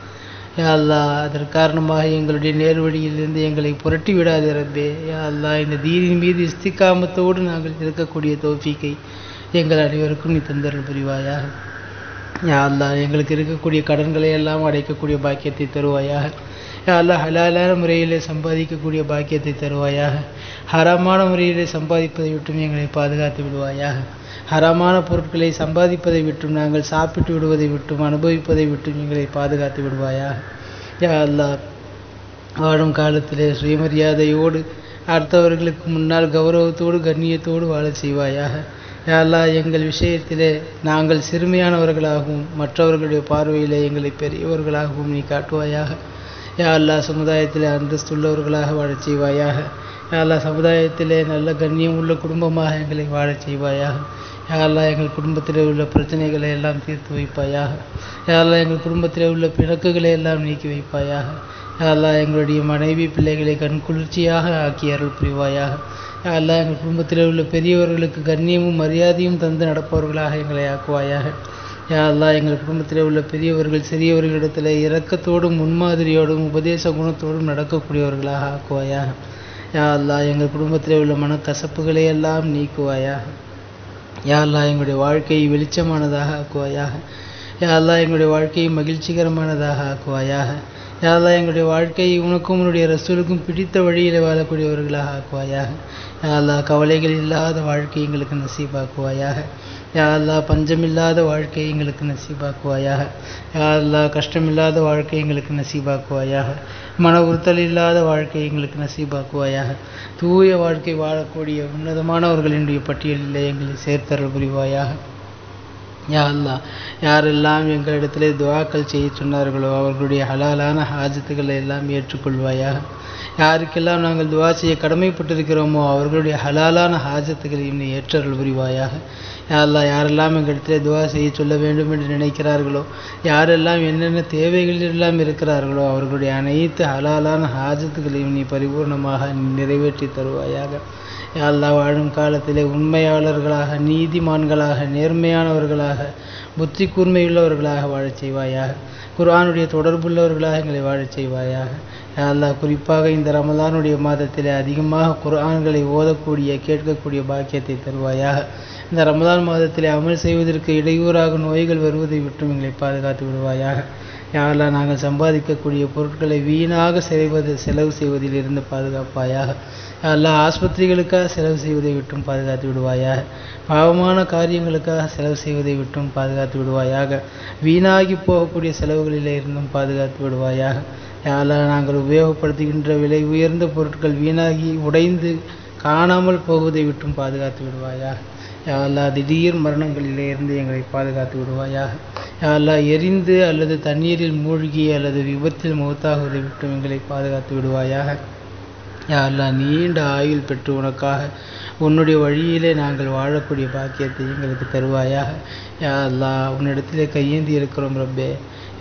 யா அல்லாஹ் அதற்கு காரணமாக எங்களுடைய நேர்வழியிலிருந்து எங்களை புரட்டி விடாதே ரப்பே. யா அல்லாஹ் இந்த தீனின் மீது இஸ்திகாமத்தோடு நாங்கள் இருக்கக்கூடிய தௌஃபீக்கை எங்கள் அனைவருக்கும் நீ தந்தருள் புரிவாயாக. யா அல்லாஹ் எங்களுக்கு இருக்கக்கூடிய கடன்களை எல்லாம் அடைக்கக்கூடிய பாக்கியத்தை தருவாயாக. யா அல்லாஹ் ஹலாலான முறையிலே சம்பாதிக்கக்கூடிய பாக்கியத்தை தருவாயாக. ஹராமான முறையிலே சம்பாதிப்பதை விட்டும் எங்களை பாதுகாத்து விடுவாயாக. ஹராமான பொருட்களை சம்பாதிப்பதை விட்டும், நாங்கள் சாப்பிட்டு விடுவதை விட்டும், அனுபவிப்பதை விட்டும் எங்களை பாதுகாத்து விடுவாயாக. யா அல்லாஹ் வாழும் காலத்திலே சுயமரியாதையோடு அடுத்தவர்களுக்கு முன்னால் கௌரவத்தோடு கண்ணியத்தோடு வாழ செய்வாயாக. யா அல்லாஹ் எங்கள் விஷயத்திலே நாங்கள் சிறுமையானவர்களாகவும் மற்றவர்களுடைய பார்வையிலே எங்களை பெரியவர்களாகவும் நீ காட்டுவாயாக. யா அல்லாஹ் சமுதாயத்திலே அந்தஸ்துள்ளவர்களாக வாழச் செய்வாயாக. யா அல்லாஹ் சமுதாயத்திலே நல்ல கண்ணியம் உள்ள குடும்பமாக எங்களை வாழச் செய்வாயாக. யா அல்லாஹ் எங்கள் குடும்பத்திலே உள்ள பிரச்சனைகளை எல்லாம் தீர்த்து வைப்பாயாக. யா அல்லாஹ் எங்கள் குடும்பத்திலே உள்ள பிணக்குகளை எல்லாம் நீக்கி வைப்பாயாக. யா அல்லாஹ் எங்களுடைய மனைவி பிள்ளைகளை கண்குளிர்ச்சியாக ஆக்கி அருள் புரிவாயாக. யா அல்லாஹ் எங்கள் குடும்பத்தில் உள்ள பெரியவர்களுக்கு கண்ணியமும் மரியாதையும் தந்து நடப்பவர்களாக எங்களை ஆக்குவாயாக. யா அல்லாஹ் எங்கள் குடும்பத்தில் உள்ள பெரியவர்கள் சிறியவர்களிடத்தில் இரக்கத்தோடும் முன்மாதிரியோடும் உபதேச குணத்தோடும் நடக்கக்கூடியவர்களாக ஆக்குவாயாக. யா அல்லாஹ் எங்கள் குடும்பத்தில் உள்ள மனக்கசப்புகளை எல்லாம் நீக்குவாயாக. யா அல்லாஹ் எங்களுடைய வாழ்க்கையை வெளிச்சமானதாக ஆக்குவாயாக. யா அல்லாஹ் எங்களுடைய வாழ்க்கையை மகிழ்ச்சிகரமானதாக ஆக்குவாயாக. யா அல்லாஹ் எங்களுடைய வாழ்க்கையை உனக்கும் உன்னுடைய ரசூலுக்கும் பிடித்த வழியில் வாழக்கூடியவர்களாக ஆக்குவாயாக. யா அல்லாஹ் கவலைகள் இல்லாத வாழ்க்கை எங்களுக்கு நசீபாக்குவாயாக. யா அல்லாஹ் பஞ்சமில்லாத வாழ்க்கை எங்களுக்கு நசீபாக்குவாயாக. யா அல்லாஹ் கஷ்டமில்லாத வாழ்க்கை எங்களுக்கு நசீபாக்குவாயாக. மன உறுத்தல் இல்லாத வாழ்க்கை எங்களுக்கு நசீபாக்குவாயாக. தூய வாழ்க்கை வாழக்கூடிய உன்னதமானவர்களினுடைய பட்டியலில் எங்களை சேர்த்தருள் புரிவாயாக. யா அல்லாஹ் யாரெல்லாம் எங்களிடத்திலே துஆக்கள் செய்ய சொன்னார்களோ அவர்களுடைய ஹலாலான ஹாஜத்துக்களை எல்லாம் ஏற்றுக்கொள்வாயாக. யாருக்கெல்லாம் நாங்கள் துஆ செய்ய கடமைப்பட்டிருக்கிறோமோ அவர்களுடைய ஹலாலான ஹாஜத்துக்களையும் நீ ஏற்றருள் புரிவாயாக. யா அல்லாஹ் யாரெல்லாம் எங்களிடத்திலே துஆ செய்ய சொல்ல வேண்டும் என்று நினைக்கிறார்களோ, யாரெல்லாம் என்னென்ன தேவைகள் எல்லாம் இருக்கிறார்களோ அவர்களுடைய அனைத்து ஹலாலான ஹாஜத்துக்களையும் நீ பரிபூர்ணமாக நிறைவேற்றி தருவாயாக. யா அல்லாஹ் வாழும் காலத்திலே உண்மையாளர்களாக, நீதிமான்களாக, நேர்மையானவர்களாக, புத்தி கூர்மையுள்ளவர்களாக வாழச் செய்வாயாக. குர்ஆனுடைய தொடர்புள்ளவர்களாக எங்களை வாழச் செய்வாயாக. யா அல்லாஹ் குறிப்பாக இந்த ரமலானுடைய மாதத்திலே அதிகமாக குர்ஆன்களை ஓதக்கூடிய கேட்கக்கூடிய பாக்கியத்தை தருவாயாக. இந்த ரமலான் மாதத்திலே அமல் செய்வதற்கு இடையூறாக நோய்கள் வருவதை விட்டும் எங்களை பாதுகாத்து விடுவாயாக. யா அல்லாஹ் நாங்கள் சம்பாதிக்கக்கூடிய பொருட்களை வீணாக செலவு செய்வதிலிருந்து பாதுகாப்பாயாக. யா அல்லாஹ் ஆஸ்பத்திரிகளுக்காக செலவு செய்வதை விட்டும் பாதுகாத்து விடுவாயாக. பாவமான காரியங்களுக்காக செலவு செய்வதை விட்டும் பாதுகாத்து விடுவாயாக. வீணாகி போகக்கூடிய செலவுகளிலே இருந்தும் பாதுகாத்து விடுவாயாக. யா அல்லாஹ் நாங்கள் உபயோகப்படுத்துகின்ற விலை உயர்ந்த பொருட்கள் வீணாகி உடைந்து காணாமல் போவதை விட்டும் பாதுகாத்து விடுவாயாக. யா அல்லாஹ் திடீர் மரணங்களிலே இருந்து எங்களை பாதுகாத்து விடுவாயாக. யா அல்லாஹ் எரிந்து அல்லது தண்ணீரில் மூழ்கி அல்லது விபத்தில் மௌத்தாகுவதை விட்டும் எங்களை பாதுகாத்து விடுவாயாக. யா அல்லாஹ் நீண்ட ஆயுள் பெற்று உனக்காக உன்னுடைய வழியிலே நாங்கள் வாழக்கூடிய பாக்கியத்தை எங்களுக்கு தருவாயாக. யா அல்லாஹ் உன்னிடத்திலே கையேந்தி இருக்கிறோம் ரப்பே.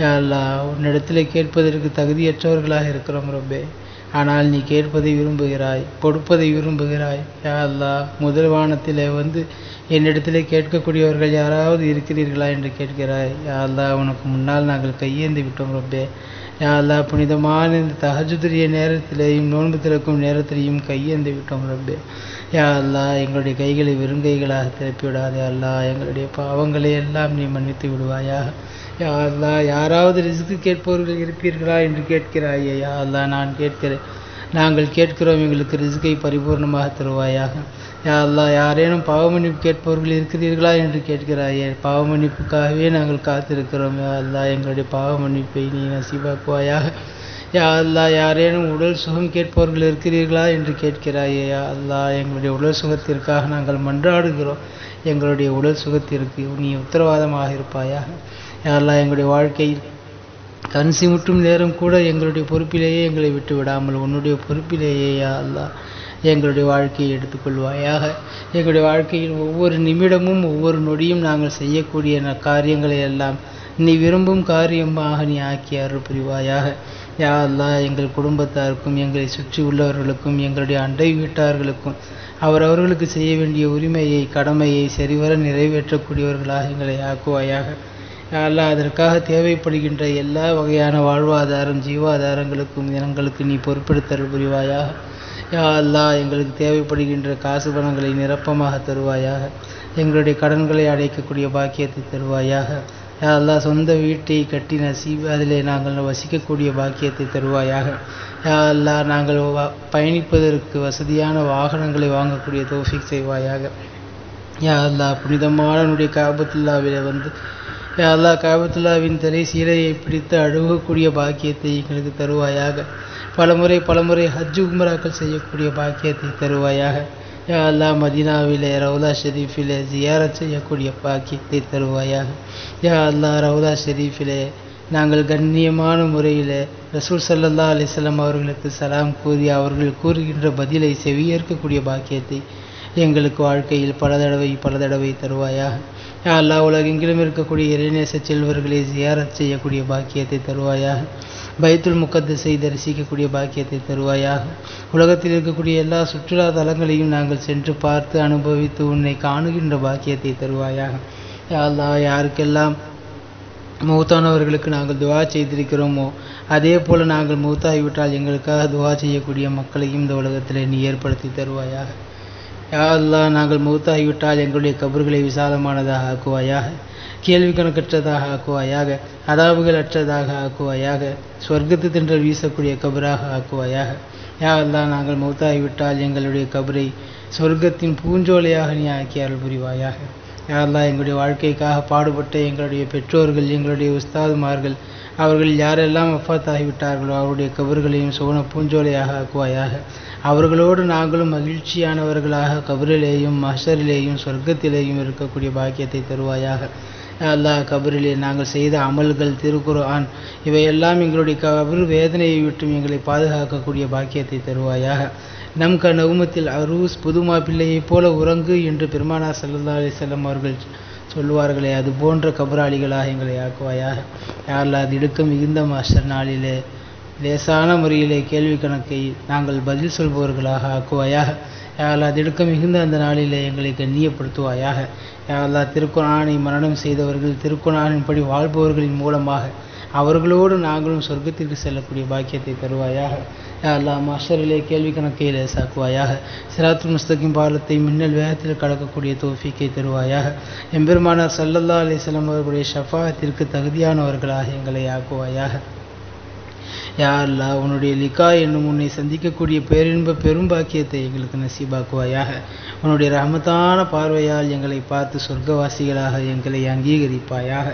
யா அல்லாஹ் உன்னிடத்திலே கேட்பதற்கு தகுதியற்றவர்களாக இருக்கிறோம் ரப்பே. ஆனால் நீ கேட்பதை விரும்புகிறாய், கொடுப்பதை விரும்புகிறாய். யா அல்லாஹ் முதல் வானத்திலே வந்து என்னிடத்திலே கேட்கக்கூடியவர்கள் யாராவது இருக்கிறீர்களா என்று கேட்கிறாய். யா அல்லாஹ் உனக்கு முன்னால் நாங்கள் கையேந்தி விட்டோம் ரப்பே. யா அல்லாஹ் புனிதமான இந்த தஹஜ்ஜுடைய நேரத்திலேயும் நோன்பு திறக்கும் நேரத்திலேயும் கையேந்தி விட்டோம் ரப்பே. யா அல்லாஹ் எங்களுடைய கைகளை வெறுங்கைகளாக திருப்பி விடாதே. அல்லாஹ் எங்களுடைய பாவங்களை எல்லாம் நீ மன்னித்து விடுவாயாக. யா அல்லாஹ் யாராவது ரிஸ்க்கு கேட்பவர்கள் இருப்பீர்களா என்று கேட்கிறாயே. யா அல்லாஹ் நான் கேட்கிறேன். நாங்கள் கேட்கிறோம், எங்களுக்கு ரிஸ்கை பரிபூர்ணமாக தருவாயாக. யா அல்லாஹ், யாரேனும் பாவமன்னிப்பு கேட்பவர்கள் இருக்கிறீர்களா என்று கேட்கிறாயே, பாவமன்னிப்புக்காகவே நாங்கள் காத்திருக்கிறோம். யா அல்லாஹ், எங்களுடைய பாவமன்னிப்பை நீ நசீபாக்குவாயாக. யா அல்லாஹ், யாரேனும் உடல் சுகம் கேட்பவர்கள் இருக்கிறீர்களா என்று கேட்கிறாயே, யா அல்லாஹ், எங்களுடைய உடல் சுகத்திற்காக நாங்கள் மன்றாடுகிறோம். எங்களுடைய உடல் சுகத்திற்கு நீ உத்தரவாதமாக இருப்பாயாக. யா அல்லாஹ், எங்களுடைய வாழ்க்கையில் கண் சிமிட்டும் நேரம் கூட எங்களுடைய பொறுப்பிலேயே எங்களை விட்டு விடாமல் உன்னுடைய பொறுப்பிலேயே யா அல்லாஹ் எங்களுடைய வாழ்க்கையை எடுத்துக்கொள்வாயாக. எங்களுடைய வாழ்க்கையில் ஒவ்வொரு நிமிடமும் ஒவ்வொரு நொடியும் நாங்கள் செய்யக்கூடிய காரியங்களை எல்லாம் நீ விரும்பும் காரியமாக நீ ஆக்கி அருள் புரிவாயாக. யா அல்லாஹ், எங்கள் குடும்பத்தாருக்கும் எங்களை சுற்றி உள்ளவர்களுக்கும் எங்களுடைய அண்டை வீட்டார்களுக்கும் அவரவர்களுக்கு செய்ய வேண்டிய உரிமையை கடமையை சரிவர நிறைவேற்றக்கூடியவர்களாக எங்களை ஆக்குவாயாக. யா அல்லாஹ், அதற்காக தேவைப்படுகின்ற எல்லா வகையான வாழ்வாதாரம் ஜீவாதாரங்களுக்கும் இனங்களுக்கு நீ பொறுப்பெடுத்தருள் புரிவாயாக. யா அல்லாஹ், எங்களுக்கு தேவைப்படுகின்ற காசு பணங்களை நிரப்பமாக தருவாயாக. எங்களுடைய கடன்களை அடைக்கக்கூடிய பாக்கியத்தை தருவாயாக. யா அல்லாஹ், சொந்த வீட்டை கட்டி நசீப் அதிலே நாங்கள் வசிக்கக்கூடிய பாக்கியத்தை தருவாயாக. யா அல்லாஹ், நாங்கள் பயணிப்பதற்கு வசதியான வாகனங்களை வாங்கக்கூடிய தௌஃபீக் செய்வாயாக. யா அல்லாஹ், புனிதமான உன்னுடைய காபத்துல்லாவிலே வந்து யா அல்லாஹ், காபத்துல்லாவின் திரை சீலையை பிடித்து அழுகக்கூடிய பாக்கியத்தை எங்களுக்கு தருவாயாக. பலமுறை ஹஜ் உம்ராக்கள் செய்யக்கூடிய பாக்கியத்தை தருவாயாக. யா அல்லாஹ், மதீனாவிலே ரவுலா ஷெரீஃபிலே ஜியாரத் செய்யக்கூடிய பாக்கியத்தை தருவாயாக. யா அல்லாஹ், ரவுலா ஷெரீஃபிலே நாங்கள் கண்ணியமான முறையில் ரசூல் ஸல்லல்லாஹு அலைஹி வஸல்லம் அவர்களுக்கு சலாம் கூறி அவர்கள் கூறுகின்ற பதிலை செவியேற்கக்கூடிய பாக்கியத்தை எங்களுக்கு வாழ்க்கையில் பல தடவை தருவாயாக. யா அல்லாஹ், உலகெங்கிலும் இருக்கக்கூடிய இறைநேச செல்வர்களை ஜியாரத் செய்யக்கூடிய பாக்கியத்தை தருவாயாக. பைத்துல் முகத்தஸை தரிசிக்கக்கூடிய பாக்கியத்தை தருவாயாக. உலகத்தில் இருக்கக்கூடிய எல்லா சுற்றுலா தலங்களையும் நாங்கள் சென்று பார்த்து அனுபவித்து உன்னை காணுகின்ற பாக்கியத்தை தருவாயாக. யா அல்லாஹ், யாருக்கெல்லாம் மௌத்தானவர்களுக்கு நாங்கள் துவா செய்திருக்கிறோமோ அதே போல் நாங்கள் மௌத்தாகிவிட்டால் எங்களுக்காக துவா செய்யக்கூடிய மக்களையும் இந்த உலகத்தில் நீ ஏற்படுத்தி தருவாயாக. யா அல்லாஹ், நாங்கள் மௌத்தாகிவிட்டால் எங்களுடைய கபர்களை விசாலமானதாக ஆக்குவாயாக. கேள்வி கணக்கற்றதாக ஆக்குவாயாக. அதாபுகள் அற்றதாக ஆக்குவாயாக. சொர்க்கத்து தின்றல் வீசக்கூடிய கபராக ஆக்குவாயாக. யா அல்லாஹ், நாங்கள் மௌத்தாகிவிட்டால் எங்களுடைய கபரை சொர்க்கத்தின் பூஞ்சோலையாக நீ ஆக்கி அருள் புரிவாயாக. யா அல்லாஹ், எங்களுடைய வாழ்க்கைக்காக பாடுபட்ட எங்களுடைய பெற்றோர்கள் எங்களுடைய உஸ்தாதுமார்கள் அவர்கள் யாரெல்லாம் வஃபாத்தாகிவிட்டார்களோ அவருடைய கபர்களையும் சுவன பூஞ்சோலையாக ஆக்குவாயாக. அவர்களோடு நாங்களும் மகிழ்ச்சியானவர்களாக கபரிலேயும் மஹ்ஷரிலேயும் சொர்க்கத்திலேயும் இருக்கக்கூடிய பாக்கியத்தை தருவாயாக. அல்லாஹ், கபரிலே நாங்கள் செய்த அமல்கள் திருக்குர்ஆன் இவையெல்லாம் எங்களுடைய கபர் வேதனையை விட்டும் எங்களை பாதுகாக்கக்கூடிய பாக்கியத்தை தருவாயாக. நம் நவுமத்தில் அரூஸ் புதுமா பிள்ளையைப் போல உறங்கு என்று பெருமானார் ஸல்லல்லாஹு அலைஹி வஸல்லம் அவர்கள் சொல்வார்களே, அது போன்ற கபராளிகளாக எங்களை ஆக்குவாயாக. யா அல்லாஹ், அது இடுக்க மிகுந்த மஹ்ஷர் நாளிலே லேசான முறையிலே கேள்வி கணக்கை நாங்கள் பதில் சொல்பவர்களாக ஆக்குவாயாக. யா அல்லாஹ், திடுக்க மிகுந்த அந்த நாளிலே எங்களை கண்ணியப்படுத்துவாயாக. யா அல்லாஹ், திருக்குர்ஆனை மரணம் செய்தவர்கள் திருக்குர்ஆனின்படி வாழ்பவர்களின் மூலமாக அவர்களோடு நாங்களும் சொர்க்கத்திற்கு செல்லக்கூடிய பாக்கியத்தை தருவாயாக. யா அல்லாஹ், மஹ்ஷரிலே கேள்வி கணக்கை லேசாக்குவாயாக. சிராத்துல் முஸ்தகீம் பாலத்தை மின்னல் வேகத்தில் கடக்கக்கூடிய தௌஃபீக்கை தருவாயாக. எம்பெருமானார் ஸல்லல்லாஹு அலைஹி வஸல்லம் அவர்களுடைய ஷஃபாஅத்திற்கு தகுதியானவர்களாக எங்களை ஆக்குவாயாக. யா அல்லாஹ், உன்னுடைய லிகா என்னும் உன்னை சந்திக்கக்கூடிய பேரின்ப பெரும் பாக்கியத்தை எங்களுக்கு நசீபாக்குவாயாக. உன்னுடைய ரஹமத்தான பார்வையால் எங்களை பார்த்து சொர்க்கவாசிகளாக எங்களை அங்கீகரிப்பாயாக.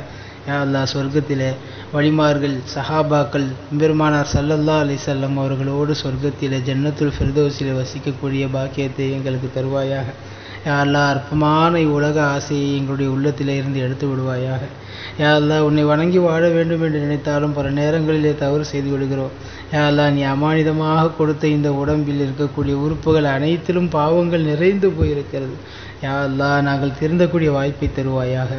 யா அல்லாஹ், சொர்க்கத்திலே வலிமார்கள் சஹாபாக்கள் பெருமானார் ஸல்லல்லாஹு அலைஹி வஸல்லம் அவர்களோடு சொர்க்கத்திலே ஜன்னத்துல் ஃபிர்தௌஸிலே வசிக்கக்கூடிய பாக்கியத்தை எங்களுக்கு தருவாயாக. யா அல்லாஹ், அற்பமான இவ்வுலக ஆசையை எங்களுடைய உள்ளத்திலே இருந்து எடுத்து விடுவாயாக. யா அல்லாஹ், உன்னை வணங்கி வாழ வேண்டும் என்று நினைத்தாலும் பல நேரங்களிலே தவறு செய்து விடுகிறோம். யா அல்லாஹ், நீ அமானிதமாக கொடுத்த இந்த உடம்பில் இருக்கக்கூடிய உறுப்புகள் அனைத்திலும் பாவங்கள் நிறைந்து போயிருக்கிறது. யா அல்லாஹ், நாங்கள் திருந்தக்கூடிய வாய்ப்பை தருவாயாக.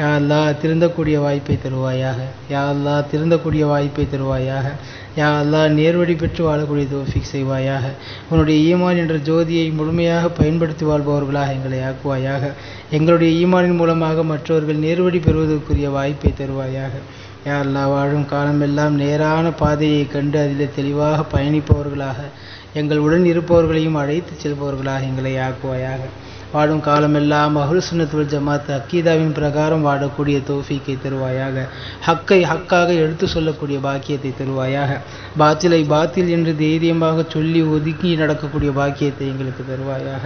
யா அல்லாஹ், திருந்தக்கூடிய வாய்ப்பை தருவாயாக. யா அல்லாஹ், திருந்தக்கூடிய வாய்ப்பை தருவாயாக. யா அல்லாஹ், நேர்வழி பெற்று வாழக்கூடிய தௌஃபீக் செய்வாயாக. உன்னுடைய ஈமான் என்ற ஜோதியை முழுமையாக பயன்படுத்தி வாழ்பவர்களாக எங்களை ஆக்குவாயாக. எங்களுடைய ஈமானின் மூலமாக மற்றவர்கள் நேர்வழி பெறுவதற்குரிய வாய்ப்பை தருவாயாக. யா அல்லாஹ், வாழும் காலமெல்லாம் நேரான பாதையை கண்டு அதில் தெளிவாக பயணிப்பவர்களாக எங்கள் உடன் இருப்பவர்களையும் அழைத்து செல்பவர்களாக எங்களை ஆக்குவாயாக. வாடும் காலமெல்லாம் அஹ்லுஸ் சுன்னத் வல் ஜமாத் அக்கீதாவின் பிரகாரம் வாழக்கூடிய தௌஃபீக்கை தருவாயாக. ஹக்கை ஹக்காக எடுத்து சொல்லக்கூடிய பாக்கியத்தை தருவாயாக. பாத்திலை பாத்தில் என்று தைரியமாக சொல்லி ஒதுக்கி நடக்கக்கூடிய பாக்கியத்தை எங்களுக்கு தருவாயாக.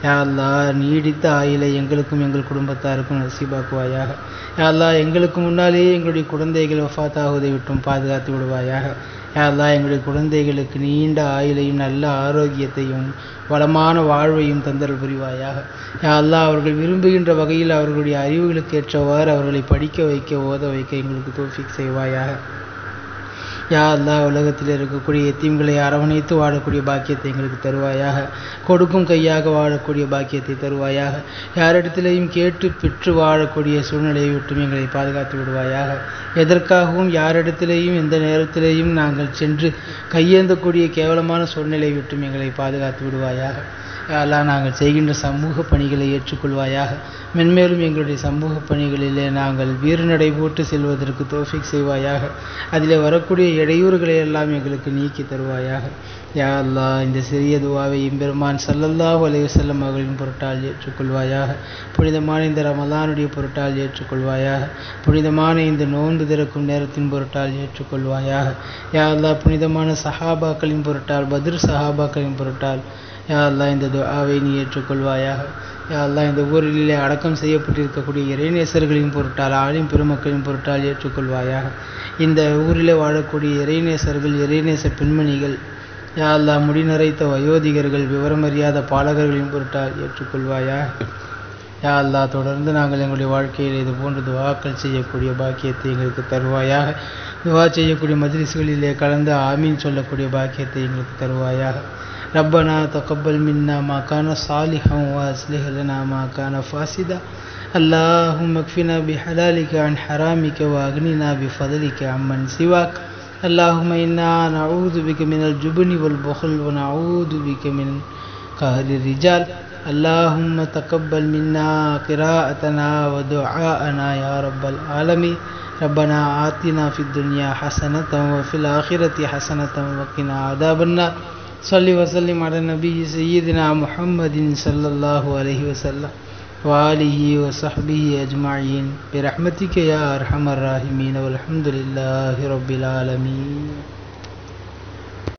யா அல்லாஹ், நீடித்த ஆயுளை எங்களுக்கும் எங்கள் குடும்பத்தாருக்கும் நசீபாக்குவாயாக. யா அல்லாஹ், எங்களுக்கு முன்னாலேயே எங்களுடைய குழந்தைகள் வஃபாத்தாகுவதை விட்டும் பாதுகாத்து விடுவாயாக. யா அல்லாஹ், எங்களுடைய குழந்தைகளுக்கு நீண்ட ஆயுளையும் நல்ல ஆரோக்கியத்தையும் வளமான வாழ்வையும் தந்தல் புரிவாயாக. யா அல்லாஹ், அவர்கள் விரும்புகின்ற வகையில் அவர்களுடைய அறிவுகளுக்கு ஏற்றவாறு அவர்களை படிக்க வைக்க ஓத வைக்க எங்களுக்கு தௌஃபீக் செய்வாயாக. யா அல்லாஹ், உலகத்தில் இருக்கக்கூடிய எத்தீம்களை அரவணைத்து வாழக்கூடிய பாக்கியத்தை எங்களுக்கு தருவாயாக. கொடுக்கும் கையாக வாழக்கூடிய பாக்கியத்தை தருவாயாக. யாரிடத்திலேயும் கேட்டு பெற்று வாழக்கூடிய சூழ்நிலையை விட்டும் எங்களை பாதுகாத்து விடுவாயாக. எதற்காகவும் யாரிடத்திலேயும் எந்த நேரத்திலேயும் நாங்கள் சென்று கையேந்தக்கூடிய கேவலமான சூழ்நிலையை விட்டும் எங்களை பாதுகாத்து விடுவாயாக. யா அல்லாஹ், நாங்கள் செய்கின்ற சமூக பணிகளை ஏற்றுக்கொள்வாயாக. மென்மேலும் எங்களுடைய சமூக பணிகளிலே நாங்கள் வீறு நடை போட்டு செல்வதற்கு தௌஃபீக் செய்வாயாக. அதிலே வரக்கூடிய இடையூறுகளை எல்லாம் எங்களுக்கு நீக்கி தருவாயாக. யா அல்லாஹ், இந்த சிறிய துவாவை எம்பெருமான் ஸல்லல்லாஹு அலைஹி வஸல்லம் அவர்களின் பொருட்டால் ஏற்றுக்கொள்வாயாக. புனிதமான இந்த ரமலானுடைய பொருட்டால் ஏற்றுக்கொள்வாயாக. புனிதமான இந்த நோன்பு திறக்கும் நேரத்தின் பொருட்டால் ஏற்றுக்கொள்வாயாக. யா அல்லாஹ், புனிதமான சஹாபாக்களின் பொருட்டால், பத்ர் சஹாபாக்களின் பொருட்டால் யா அல்லாஹ், இந்த துஆவை நீ ஏற்றுக்கொள்வாயாக. யா அல்லாஹ், இந்த ஊரிலே அடக்கம் செய்யப்பட்டிருக்கக்கூடிய இறைநேசர்களின் பொருட்டால், ஆலிம் பெருமக்களின் பொருட்டால் ஏற்றுக்கொள்வாயாக. இந்த ஊரிலே வாழக்கூடிய இறைநேசர்கள், இறைநேச பெண்மணிகள், யா அல்லாஹ், முடிநரைத்த வயோதிகர்கள், விவரமறியாத பாலகர்களின் பொருட்டால் ஏற்றுக்கொள்வாயாக. யா அல்லாஹ், தொடர்ந்து நாங்கள் எங்களுடைய வாழ்க்கையில் இது போன்ற துவாக்கள் செய்யக்கூடிய பாக்கியத்தை எங்களுக்கு தருவாயாக. துவா செய்யக்கூடிய மஜ்லிஸ்களிலே கலந்து ஆமீன் சொல்லக்கூடிய பாக்கியத்தை எங்களுக்கு தருவாயாக. ربنا تقبل منا ما كان صالحا واصلح لنا ما كان فاسدا اللهم اكفنا بحلالك عن حرامك واغننا بفضلك عمن سواك اللهم إنا نعوذ بك من الجبن والبخل ونعوذ بك من قهر الرجال اللهم تقبل منا قراءتنا ودعاءنا يا رب العالمين ربنا آتنا في الدنيا حسنة وفي الآخرة حسنة وقنا عذاب النار صل وسلم على النبي سيدنا محمد صلى الله عليه وسلم وآله وصحبه أجمعين برحمتك يا أرحم الراحمين والحمد لله رب العالمين.